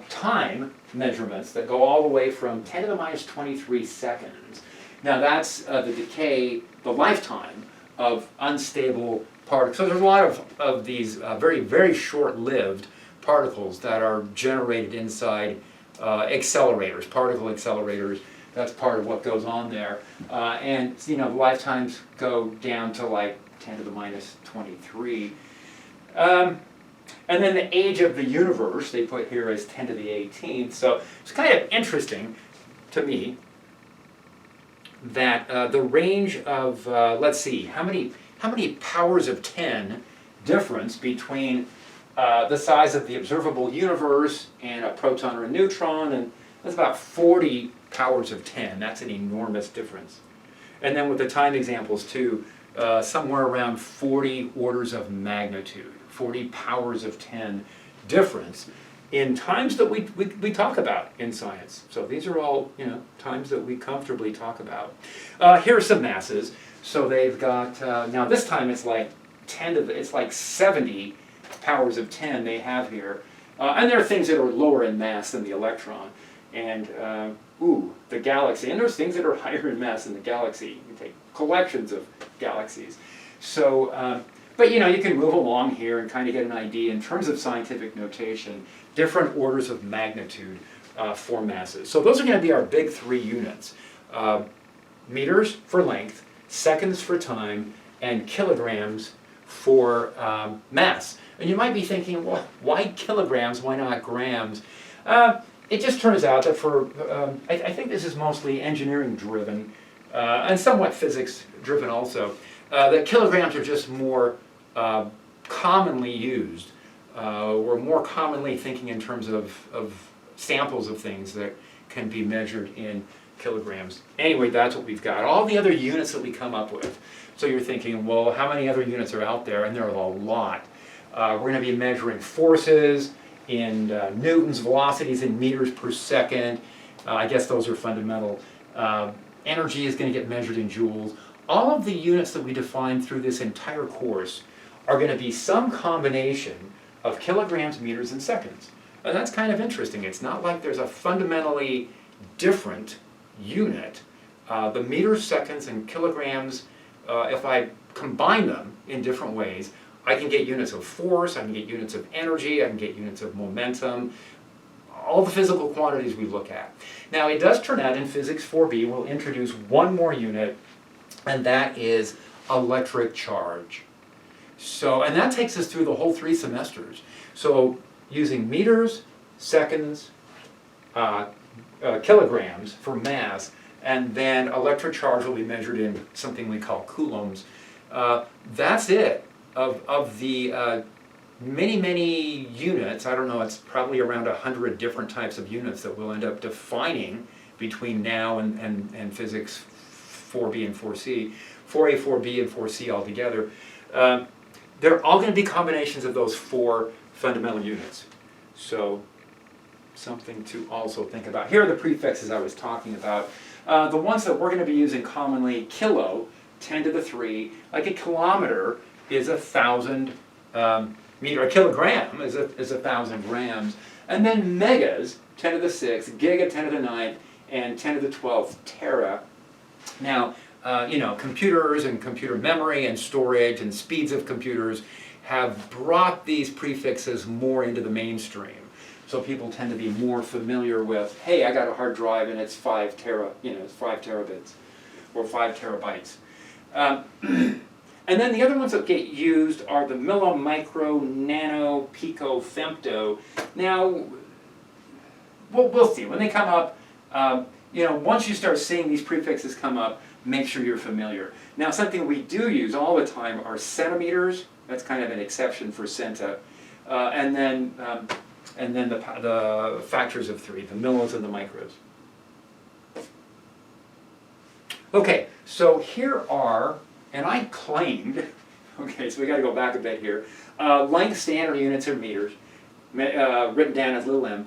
time measurements that go all the way from 10 to the minus 23 seconds. Now that's the decay, the lifetime of unstable particles. So there's a lot of these very, very short-lived particles that are generated inside accelerators, particle accelerators. That's part of what goes on there. And you know, the lifetimes go down to like 10 to the minus 23. And then the age of the universe, they put here as 10 to the 18th. So it's kind of interesting to me that the range of, let's see, how many powers of 10 difference between the size of the observable universe and a proton or a neutron, and that's about 40 powers of 10. That's an enormous difference. And then with the time examples too, somewhere around 40 orders of magnitude, 40 powers of 10 difference in times that we talk about in science. So these are all, you know, times that we comfortably talk about. Here are some masses. So they've got, now this time it's like 10 to the, it's like 70 powers of 10 they have here. And there are things that are lower in mass than the electron. And, the galaxy. And there's things that are higher in mass than the galaxy. You can take collections of galaxies. So, but you know, you can move along here and kind of get an idea in terms of scientific notation, different orders of magnitude for masses. So those are going to be our big three units. meters for length, seconds for time, and kilograms for mass. And you might be thinking, well, why kilograms? Why not grams? It just turns out that I think this is mostly engineering driven and somewhat physics driven also, that kilograms are just more commonly used. We're more commonly thinking in terms of samples of things that can be measured in kilograms. Anyway, that's what we've got. All the other units that we come up with. So you're thinking, well, how many other units are out there? And there are a lot. We're going to be measuring forces in newtons, velocities in meters per second. I guess those are fundamental. Energy is going to get measured in joules. All of the units that we define through this entire course are going to be some combination of kilograms, meters, and seconds. And that's kind of interesting. It's not like there's a fundamentally different unit. The meters, seconds, and kilograms, if I combine them in different ways, I can get units of force, I can get units of energy, I can get units of momentum, all the physical quantities we look at. Now it does turn out in Physics 4B we'll introduce one more unit, and that is electric charge. So, and that takes us through the whole 3 semesters. So using meters, seconds, kilograms for mass, and then electric charge will be measured in something we call coulombs. That's it. Of the many units, I don't know, it's probably around 100 different types of units that we'll end up defining between now and Physics 4B and 4C, 4A, 4B, and 4C altogether. They're all going to be combinations of those 4 fundamental units. So something to also think about. Here are the prefixes I was talking about. The ones that we're going to be using commonly: kilo, 10 to the 3, like a kilometer is 1,000 meter. A kilogram is 1,000 grams. And then megas, 10 to the 6, giga, 10 to the 9th, and 10 to the 12th tera. Now, computers and computer memory and storage and speeds of computers have brought these prefixes more into the mainstream. So people tend to be more familiar with, hey, I got a hard drive and it's 5 terabits or 5 terabytes. And then the other ones that get used are the milli, micro, nano, pico, femto. Now, we'll see. When they come up, once you start seeing these prefixes come up, make sure you're familiar. Now, something we do use all the time are centimeters. That's kind of an exception for centa. And then the factors of 3, the millis and the micros. Okay, so here are, and I claimed, okay, so we got to go back a bit here. Length standard units are meters, written down as little m.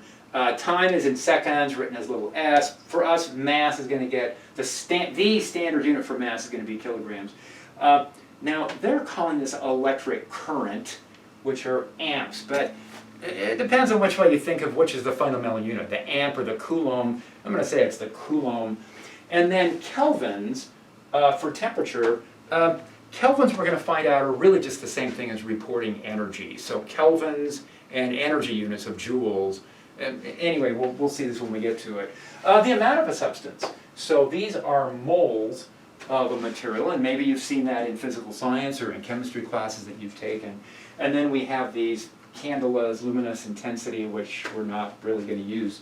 Time is in seconds, written as little s. For us, mass is going to get, the standard unit for mass is going to be kilograms. Now, they're calling this electric current, which are amps, but it depends on which way you think of which is the fundamental unit, the amp or the coulomb. I'm going to say it's the coulomb. And then kelvins for temperature. Kelvins, we're going to find out, are really just the same thing as reporting energy. So kelvins and energy units of joules. Anyway, we'll see this when we get to it. The amount of a substance. So these are moles of a material, and maybe you've seen that in physical science or in chemistry classes that you've taken. And then we have these candelas, luminous intensity, which we're not really going to use.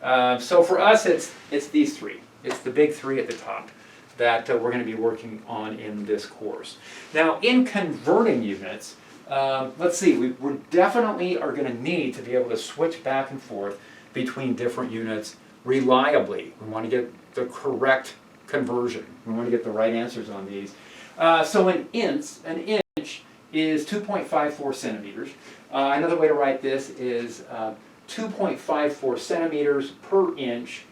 So for us, it's these 3. It's the big 3 at the top that we're going to be working on in this course. Now, in converting units, let's see, we definitely are going to need to be able to switch back and forth between different units reliably. We want to get the correct conversion. We want to get the right answers on these. So an inch is 2.54 centimeters. Another way to write this is 2.54 centimeters per inch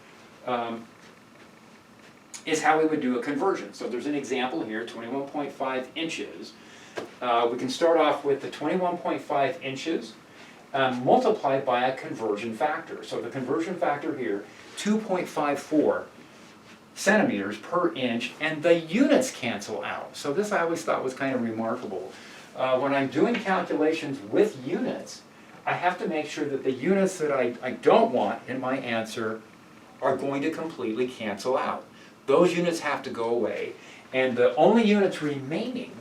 is how we would do a conversion. So there's an example here, 21.5 inches. We can start off with the 21.5 inches multiplied by a conversion factor. So the conversion factor here, 2.54 centimeters per inch, and the units cancel out. So this I always thought was kind of remarkable. When I'm doing calculations with units, I have to make sure that the units that I don't want in my answer are going to completely cancel out. those units have to go away, and the only units remaining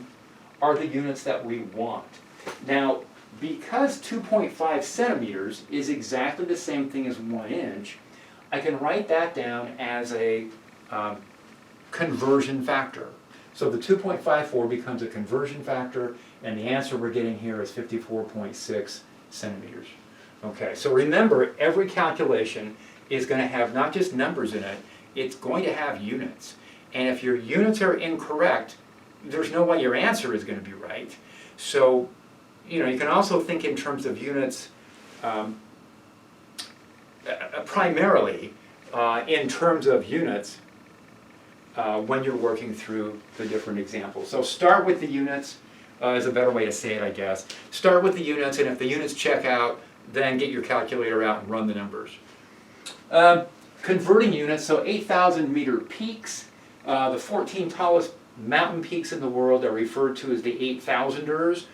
are the units that we want. Now, because 2.5 centimeters is exactly the same thing as 1 inch, I can write that down as a conversion factor. So the 2.54 becomes a conversion factor, and the answer we're getting here is 54.6 centimeters. Okay, so remember, every calculation is going to have not just numbers in it, it's going to have units. And if your units are incorrect, there's no way your answer is going to be right. So, you know, you can also think in terms of units primarily in terms of units when you're working through the different examples. So start with the units is a better way to say it, I guess. Start with the units, and if the units check out, then get your calculator out and run the numbers. Converting units, so 8,000 meter peaks. The 14 tallest mountain peaks in the world are referred to as the 8,000ers,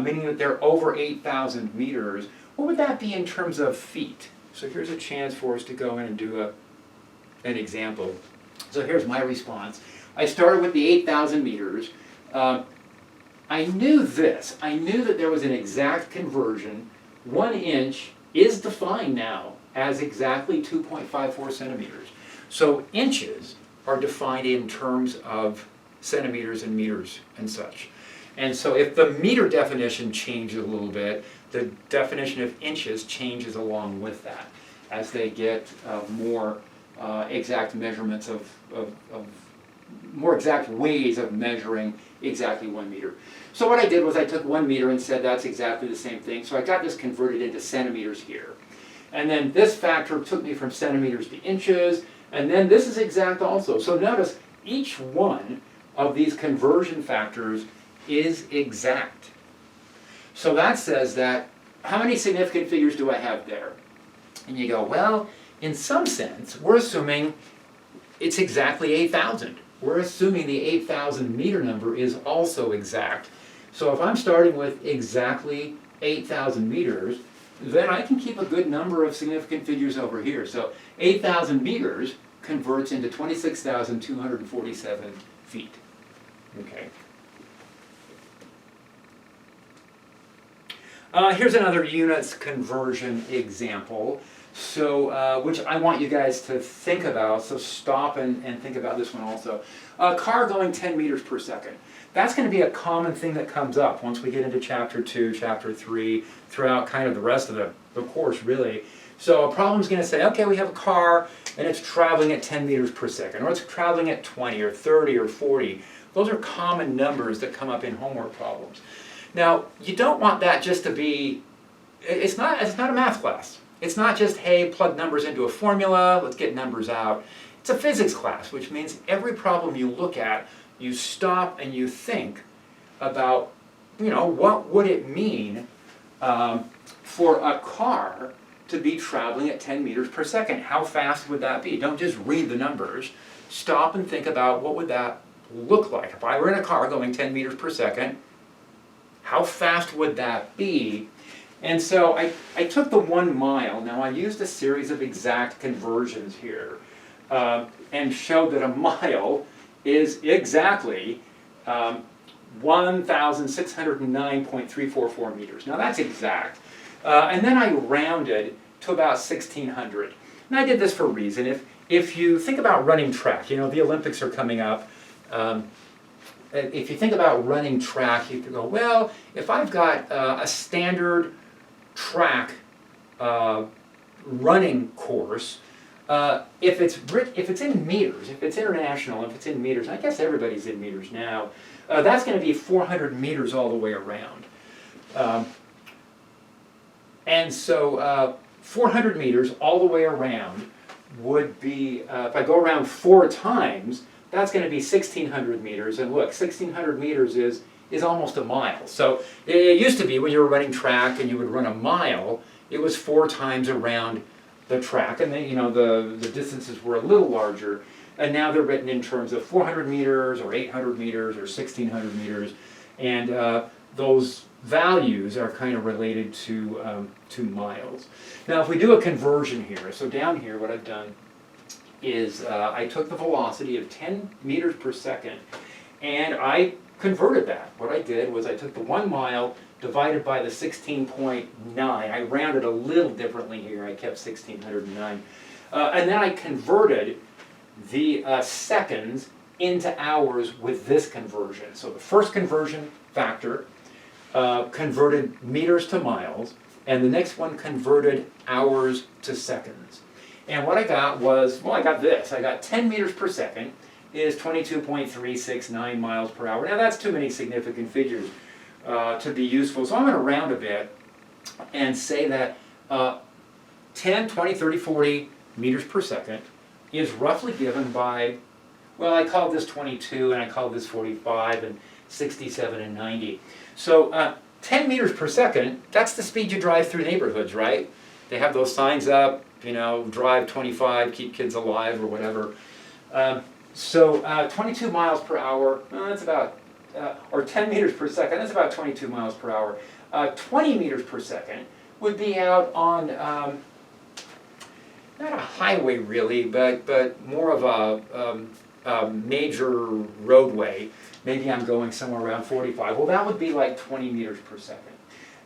meaning that they're over 8,000 meters. What would that be in terms of feet? So here's a chance for us to go in and do an example. So here's my response. I started with the 8,000 meters. I knew this. I knew that there was an exact conversion. 1 inch is defined now as exactly 2.54 centimeters. So inches are defined in terms of centimeters and meters and such. And so if the meter definition changes a little bit, the definition of inches changes along with that as they get more exact measurements of more exact ways of measuring exactly 1 meter. So what I did was I took 1 meter and said that's exactly the same thing. So I got this converted into centimeters here. And then this factor took me from centimeters to inches, and then this is exact also. So notice each one of these conversion factors is exact. So that says that, how many significant figures do I have there? And you go, well, in some sense, we're assuming it's exactly 8,000. We're assuming the 8,000 meter number is also exact. So if I'm starting with exactly 8,000 meters, then I can keep a good number of significant figures over here. So 8,000 meters converts into 26,247 feet. Okay. Here's another units conversion example. So, which I want you guys to think about, so stop and think about this one also. A car going 10 meters per second. That's going to be a common thing that comes up once we get into chapter 2, chapter 3, throughout kind of the rest of the course, really. So a problem's going to say, okay, we have a car and it's traveling at 10 meters per second, or it's traveling at 20 or 30 or 40. Those are common numbers that come up in homework problems. Now, you don't want that just to be, it's not a math class. It's not just, hey, plug numbers into a formula, let's get numbers out. It's a physics class, which means every problem you look at, you stop and you think about, you know, what would it mean for a car to be traveling at 10 meters per second? How fast would that be? Don't just read the numbers. Stop and think about what would that look like. If I were in a car going 10 meters per second, how fast would that be? And so I took the 1 mile. Now I used a series of exact conversions here and showed that a mile is exactly 1,609.344 meters. Now that's exact. And then I rounded to about 1,600. And I did this for a reason. If you think about running track, you know, the Olympics are coming up. If you think about running track, you can go, well, if I've got a standard track running course, if it's in meters, if it's international, if it's in meters, I guess everybody's in meters now, that's going to be 400 meters all the way around. And so 400 meters all the way around would be, if I go around 4 times, that's going to be 1,600 meters. And look, 1,600 meters is almost a mile. So it used to be when you were running track and you would run a mile, it was 4 times around the track. And then, you know, the distances were a little larger. And now they're written in terms of 400 meters or 800 meters or 1,600 meters. And those values are kind of related to miles. Now if we do a conversion here, so down here what I've done is I took the velocity of 10 meters per second and I converted that. What I did was I took the 1 mile divided by the 16.9. I rounded a little differently here. I kept 1609. And then I converted the seconds into hours with this conversion. So the first conversion factor converted meters to miles, and the next one converted hours to seconds. And what I got was, well, I got this. I got 10 meters per second is 22.369 miles per hour. Now that's too many significant figures to be useful, so I'm going to round a bit and say that 10, 20, 30, 40 meters per second is roughly given by, well, I called this 22 and I called this 45 and 67 and 90. So 10 meters per second, that's the speed you drive through neighborhoods, right? They have those signs up, you know, drive 25, keep kids alive or whatever. So 22 miles per hour, that's about, or 10 meters per second, that's about 22 miles per hour. 20 meters per second would be out on, not a highway really, but more of a major roadway. Maybe I'm going somewhere around 45. Well, that would be like 20 meters per second.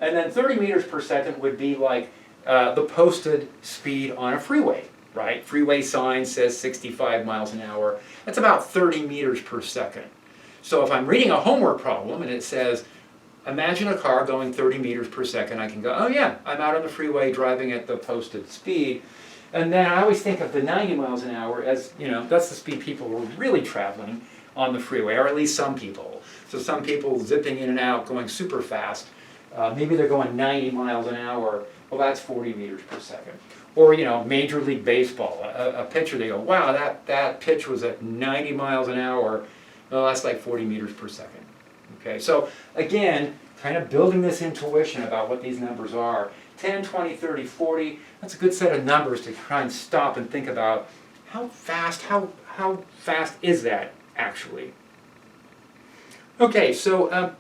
And then 30 meters per second would be like the posted speed on a freeway, right? Freeway sign says 65 miles an hour. That's about 30 meters per second. So if I'm reading a homework problem and it says, imagine a car going 30 meters per second, I can go, oh yeah, I'm out on the freeway driving at the posted speed. And then I always think of the 90 miles an hour as, you know, that's the speed people were really traveling on the freeway, or at least some people. So some people zipping in and out, going super fast. Maybe they're going 90 miles an hour. Well, that's 40 meters per second. Or, you know, Major League Baseball, a pitcher, they go, wow, that pitch was at 90 miles an hour. Well, that's like 40 meters per second. Okay, so again, kind of building this intuition about what these numbers are. 10, 20, 30, 40, that's a good set of numbers to try and stop and think about how fast is that actually? Okay, so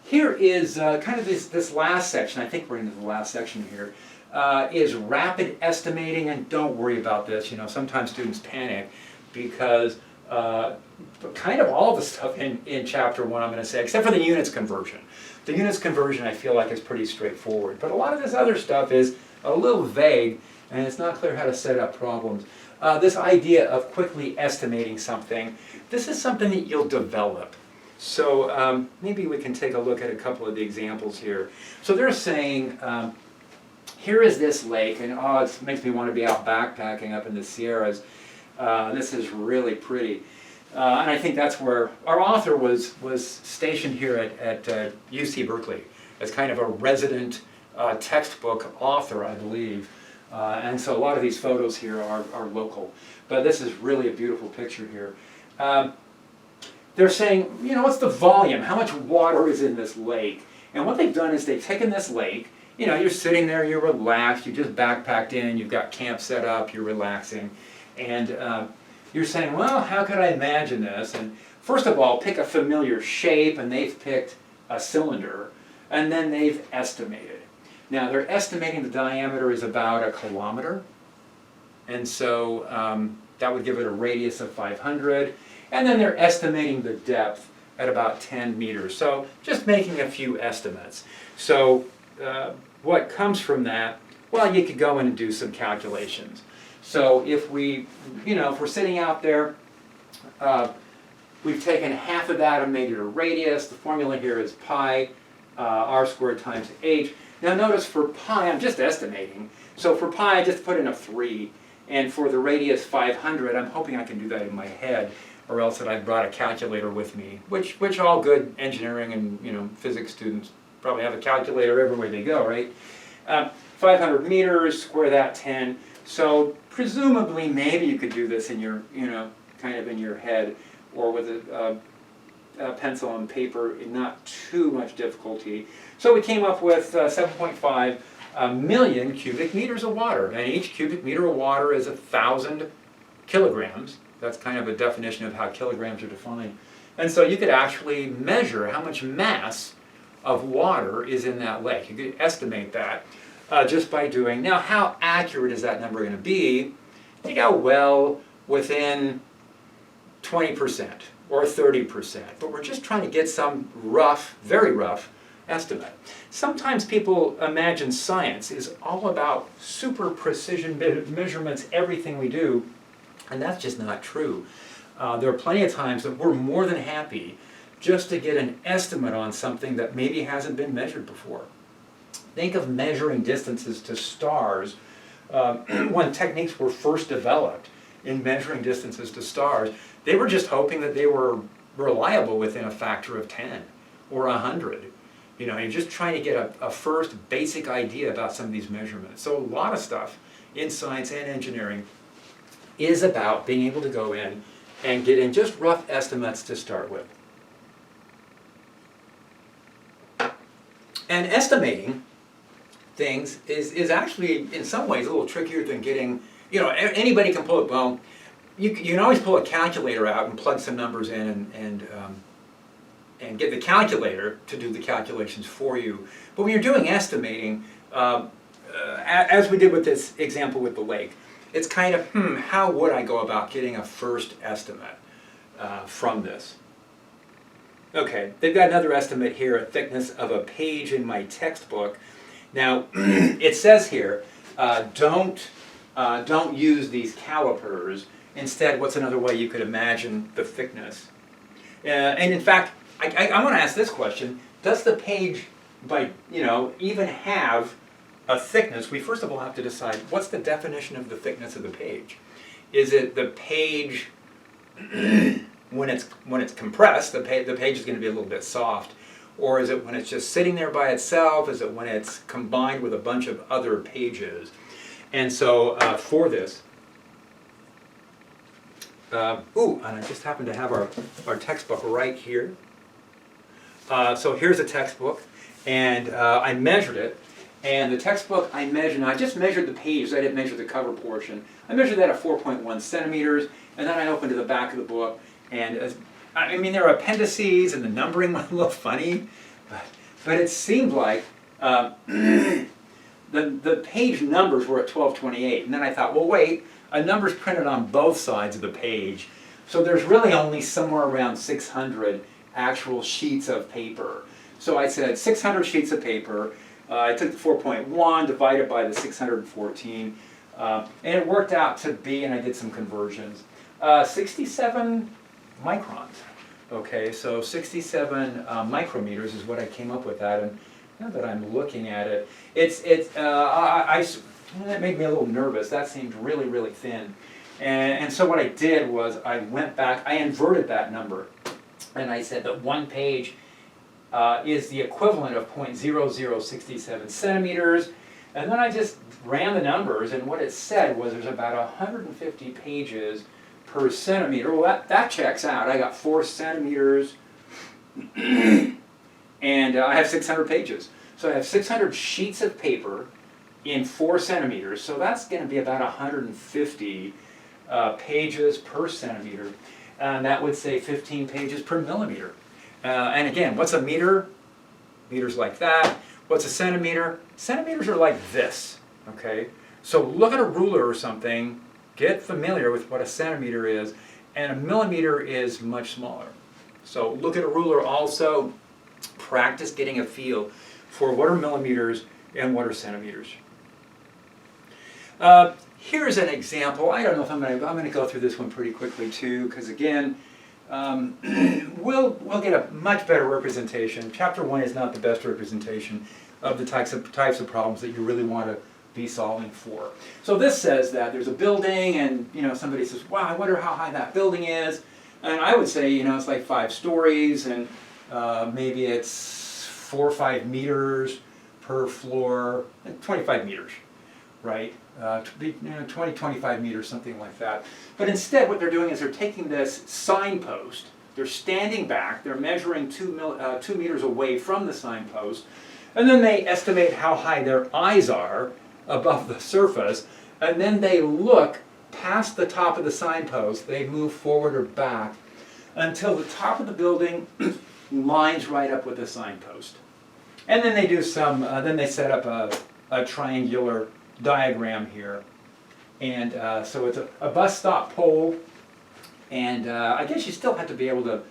here is kind of this last section. I think we're into the last section here. Is rapid estimating, and don't worry about this. You know, sometimes students panic because kind of all the stuff in chapter 1 I'm going to say, except for the units conversion. The units conversion I feel like is pretty straightforward, but a lot of this other stuff is a little vague and it's not clear how to set up problems. This idea of quickly estimating something, this is something that you'll develop. So maybe we can take a look at a couple of the examples here. So they're saying, here is this lake, and oh, it makes me want to be out backpacking up in the Sierras. This is really pretty. And I think that's where our author was stationed here at UC Berkeley as kind of a resident textbook author, I believe. And so a lot of these photos here are local. But this is really a beautiful picture here. They're saying, you know, what's the volume? How much water is in this lake? And what they've done is they've taken this lake, you know, you're sitting there, you're relaxed, you just backpacked in, you've got camp set up, you're relaxing. And you're saying, well, how could I imagine this? And first of all, pick a familiar shape, and they've picked a cylinder, and then they've estimated. Now, they're estimating the diameter is about 1 kilometer, and so that would give it a radius of 500, and then they're estimating the depth at about 10 meters. So just making a few estimates. So what comes from that? Well, you could go in and do some calculations. So if we, you know, if we're sitting out there, we've taken half of that and made it a radius. The formula here is pi r squared times h. Now notice for pi, I'm just estimating. So for pi, I just put in a 3. And for the radius 500, I'm hoping I can do that in my head, or else that I brought a calculator with me, which all good engineering and, you know, physics students probably have a calculator everywhere they go, right? 500 meters, square that 10. So presumably, maybe you could do this in your, you know, kind of in your head, or with a pencil and paper, not too much difficulty. So we came up with 7.5 million cubic meters of water, and each cubic meter of water is 1,000 kilograms. That's kind of a definition of how kilograms are defined. And so you could actually measure how much mass of water is in that lake. You could estimate that just by doing, now how accurate is that number going to be? they got well within 20% or 30%, but we're just trying to get some rough, very rough estimate. Sometimes people imagine science is all about super precision measurements, everything we do, and that's just not true. There are plenty of times that we're more than happy just to get an estimate on something that maybe hasn't been measured before. Think of measuring distances to stars when techniques were first developed in measuring distances to stars. They were just hoping that they were reliable within a factor of 10 or 100. You know, you're just trying to get a first basic idea about some of these measurements. So a lot of stuff in science and engineering is about being able to go in and get in just rough estimates to start with. And estimating things is actually, in some ways, a little trickier than getting, you know, anybody can pull it, well, you can always pull a calculator out and plug some numbers in and get the calculator to do the calculations for you. But when you're doing estimating, as we did with this example with the lake, it's kind of, how would I go about getting a first estimate from this? Okay, they've got another estimate here, a thickness of a page in my textbook. Now, it says here, don't use these calipers. Instead, what's another way you could imagine the thickness? And in fact, I want to ask this question: does the page, even have a thickness? We first of all have to decide what's the definition of the thickness of the page. Is it the page when it's compressed? The page is going to be a little bit soft, or is it when it's just sitting there by itself? Is it when it's combined with a bunch of other pages? And so for this. And I just happen to have our textbook right here. So here's a textbook, and I measured it. And the textbook I measured, now I just measured the pages, I didn't measure the cover portion. I measured that at 4.1 centimeters, and then I opened to the back of the book. And there are appendices, and the numbering went a little funny, but it seemed like the page numbers were at 1228. And then I thought, well, wait. A number's printed on both sides of the page, so there's really only somewhere around 600 actual sheets of paper. So I said 600 sheets of paper. I took the 4.1, divided by the 614, and it worked out to be, and I did some conversions, 67 microns. Okay, so 67 micrometers is what I came up with that, and now that I'm looking at it, that made me a little nervous. That seemed really, really thin. And so what I did was I went back, I inverted that number, and I said that one page is the equivalent of 0.0067 centimeters, and then I just ran the numbers, and what it said was there's about 150 pages per centimeter. Well, that checks out. I got 4 centimeters, and I have 600 pages. So I have 600 sheets of paper in 4 centimeters, so that's going to be about 150 pages per centimeter, and that would say 15 pages per millimeter. And again, what's a meter? Meters like that. What's a centimeter? Centimeters are like this, okay? So look at a ruler or something, get familiar with what a centimeter is, and a millimeter is much smaller. So look at a ruler also, practice getting a feel for what are millimeters and what are centimeters. Here's an example. I don't know if I'm going to go through this one pretty quickly too, because again, we'll get a much better representation. Chapter 1 is not the best representation of the types of problems that you really want to be solving for. So this says that there's a building, and somebody says, "Wow, I wonder how high that building is." And I would say, it's like 5 stories, and maybe it's 4 or 5 meters per floor, 25 meters, right? 20, 25 meters, something like that. But instead, what they're doing is they're taking this signpost, they're standing back, they're measuring 2 meters away from the signpost, and then they estimate how high their eyes are above the surface, and then they look past the top of the signpost, they move forward or back until the top of the building lines right up with the signpost. And then they do then they set up a triangular diagram here. And so it's a bus stop pole, and I guess you still have to be able to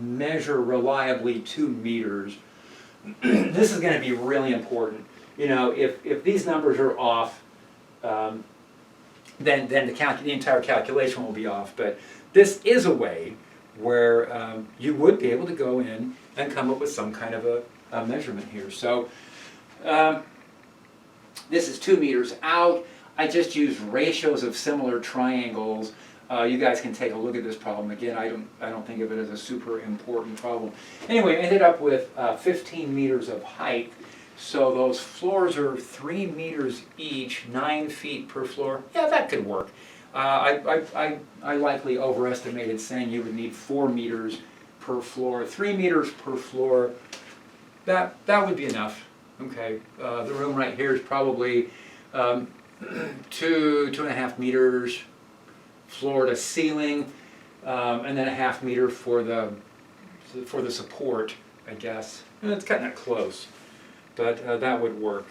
measure reliably 2 meters. This is going to be really important. You know, if these numbers are off, then the entire calculation will be off. But this is a way where you would be able to go in and come up with some kind of a measurement here. So this is 2 meters out. I just used ratios of similar triangles. You guys can take a look at this problem. Again, I don't think of it as a super important problem. Anyway, I ended up with 15 meters of height. So those floors are 3 meters each, 9 feet per floor. Yeah, that could work. I likely overestimated saying you would need 4 meters per floor. 3 meters per floor, that would be enough. Okay, the room right here is probably 2.5 meters floor to ceiling, and then a half meter for the support, I guess. And it's kind of close, but that would work.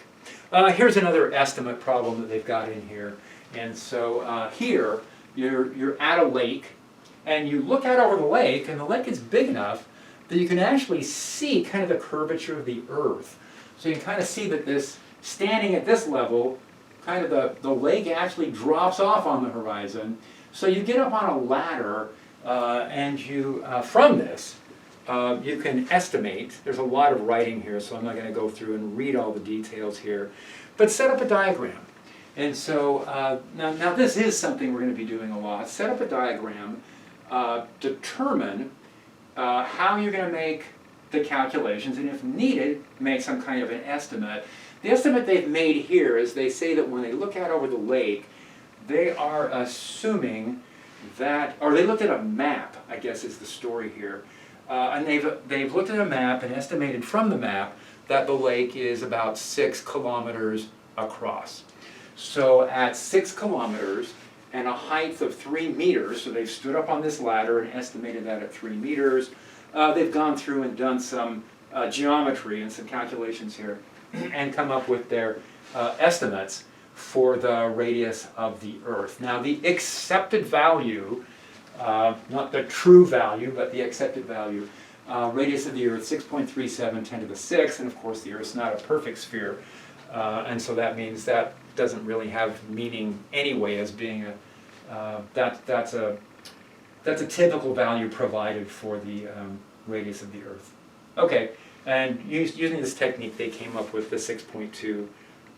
Here's another estimate problem that they've got in here. And so here, you're at a lake, and you look out over the lake, and the lake is big enough that you can actually see kind of the curvature of the earth. So you can kind of see that this, standing at this level, kind of the lake actually drops off on the horizon. So you get up on a ladder, and you, from this, you can estimate. There's a lot of writing here, so I'm not going to go through and read all the details here. But set up a diagram. And so now this is something we're going to be doing a lot. Set up a diagram, determine how you're going to make the calculations, and if needed, make some kind of an estimate. The estimate they've made here is they say that when they look out over the lake, they are assuming that, or they looked at a map, I guess is the story here, and they've looked at a map and estimated from the map that the lake is about 6 kilometers across. So at 6 kilometers and a height of 3 meters, so they've stood up on this ladder and estimated that at 3 meters, they've gone through and done some geometry and some calculations here and come up with their estimates for the radius of the Earth. Now the accepted value, not the true value, but the accepted value, radius of the Earth, 6.37 10 to the 6, and of course the Earth's not a perfect sphere, and so that means that doesn't really have meaning anyway as being that's a typical value provided for the radius of the Earth. Okay, and using this technique they came up with the 6.2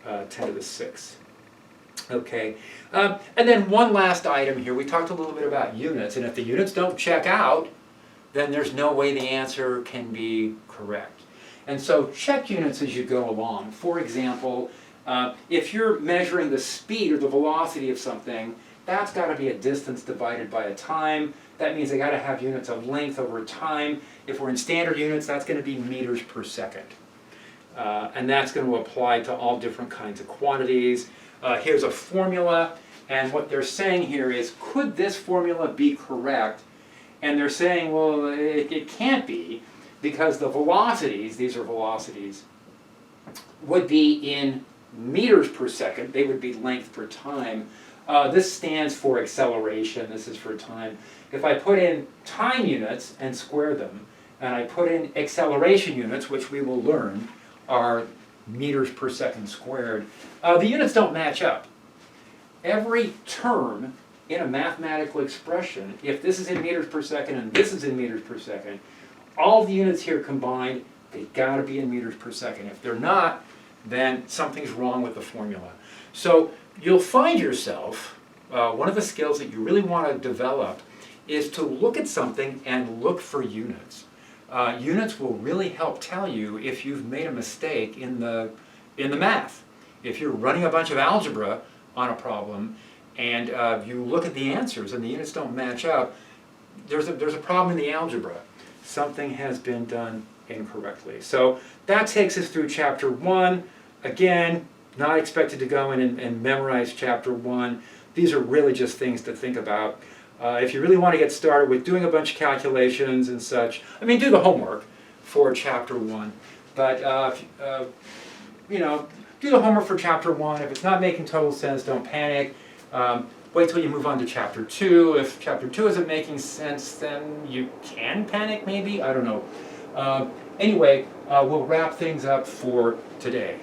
10 to the 6. Okay, and then one last item here. We talked a little bit about units, and if the units don't check out, then there's no way the answer can be correct. And so check units as you go along. For example, if you're measuring the speed or the velocity of something, that's got to be a distance divided by a time. That means they got to have units of length over time. If we're in standard units, that's going to be meters per second. And that's going to apply to all different kinds of quantities. Here's a formula, and what they're saying here is, could this formula be correct? And they're saying, well, it can't be, because the velocities, these are velocities, would be in meters per second. They would be length per time. This stands for acceleration. This is for time. If I put in time units and square them, and I put in acceleration units, which we will learn are meters per second squared, the units don't match up. Every term in a mathematical expression, if this is in meters per second and this is in meters per second, all the units here combined, they've got to be in meters per second. If they're not, then something's wrong with the formula. So you'll find yourself, one of the skills that you really want to develop is to look at something and look for units. Units will really help tell you if you've made a mistake in the math. If you're running a bunch of algebra on a problem and you look at the answers and the units don't match up, there's a problem in the algebra. Something has been done incorrectly. So that takes us through chapter 1. Again, not expected to go in and memorize chapter 1. These are really just things to think about. If you really want to get started with doing a bunch of calculations and such, I mean, do the homework for chapter 1. But, you know, do the homework for chapter 1. If it's not making total sense, don't panic. Wait till you move on to chapter 2. If chapter 2 isn't making sense, then you can panic maybe, I don't know. Anyway, we'll wrap things up for today.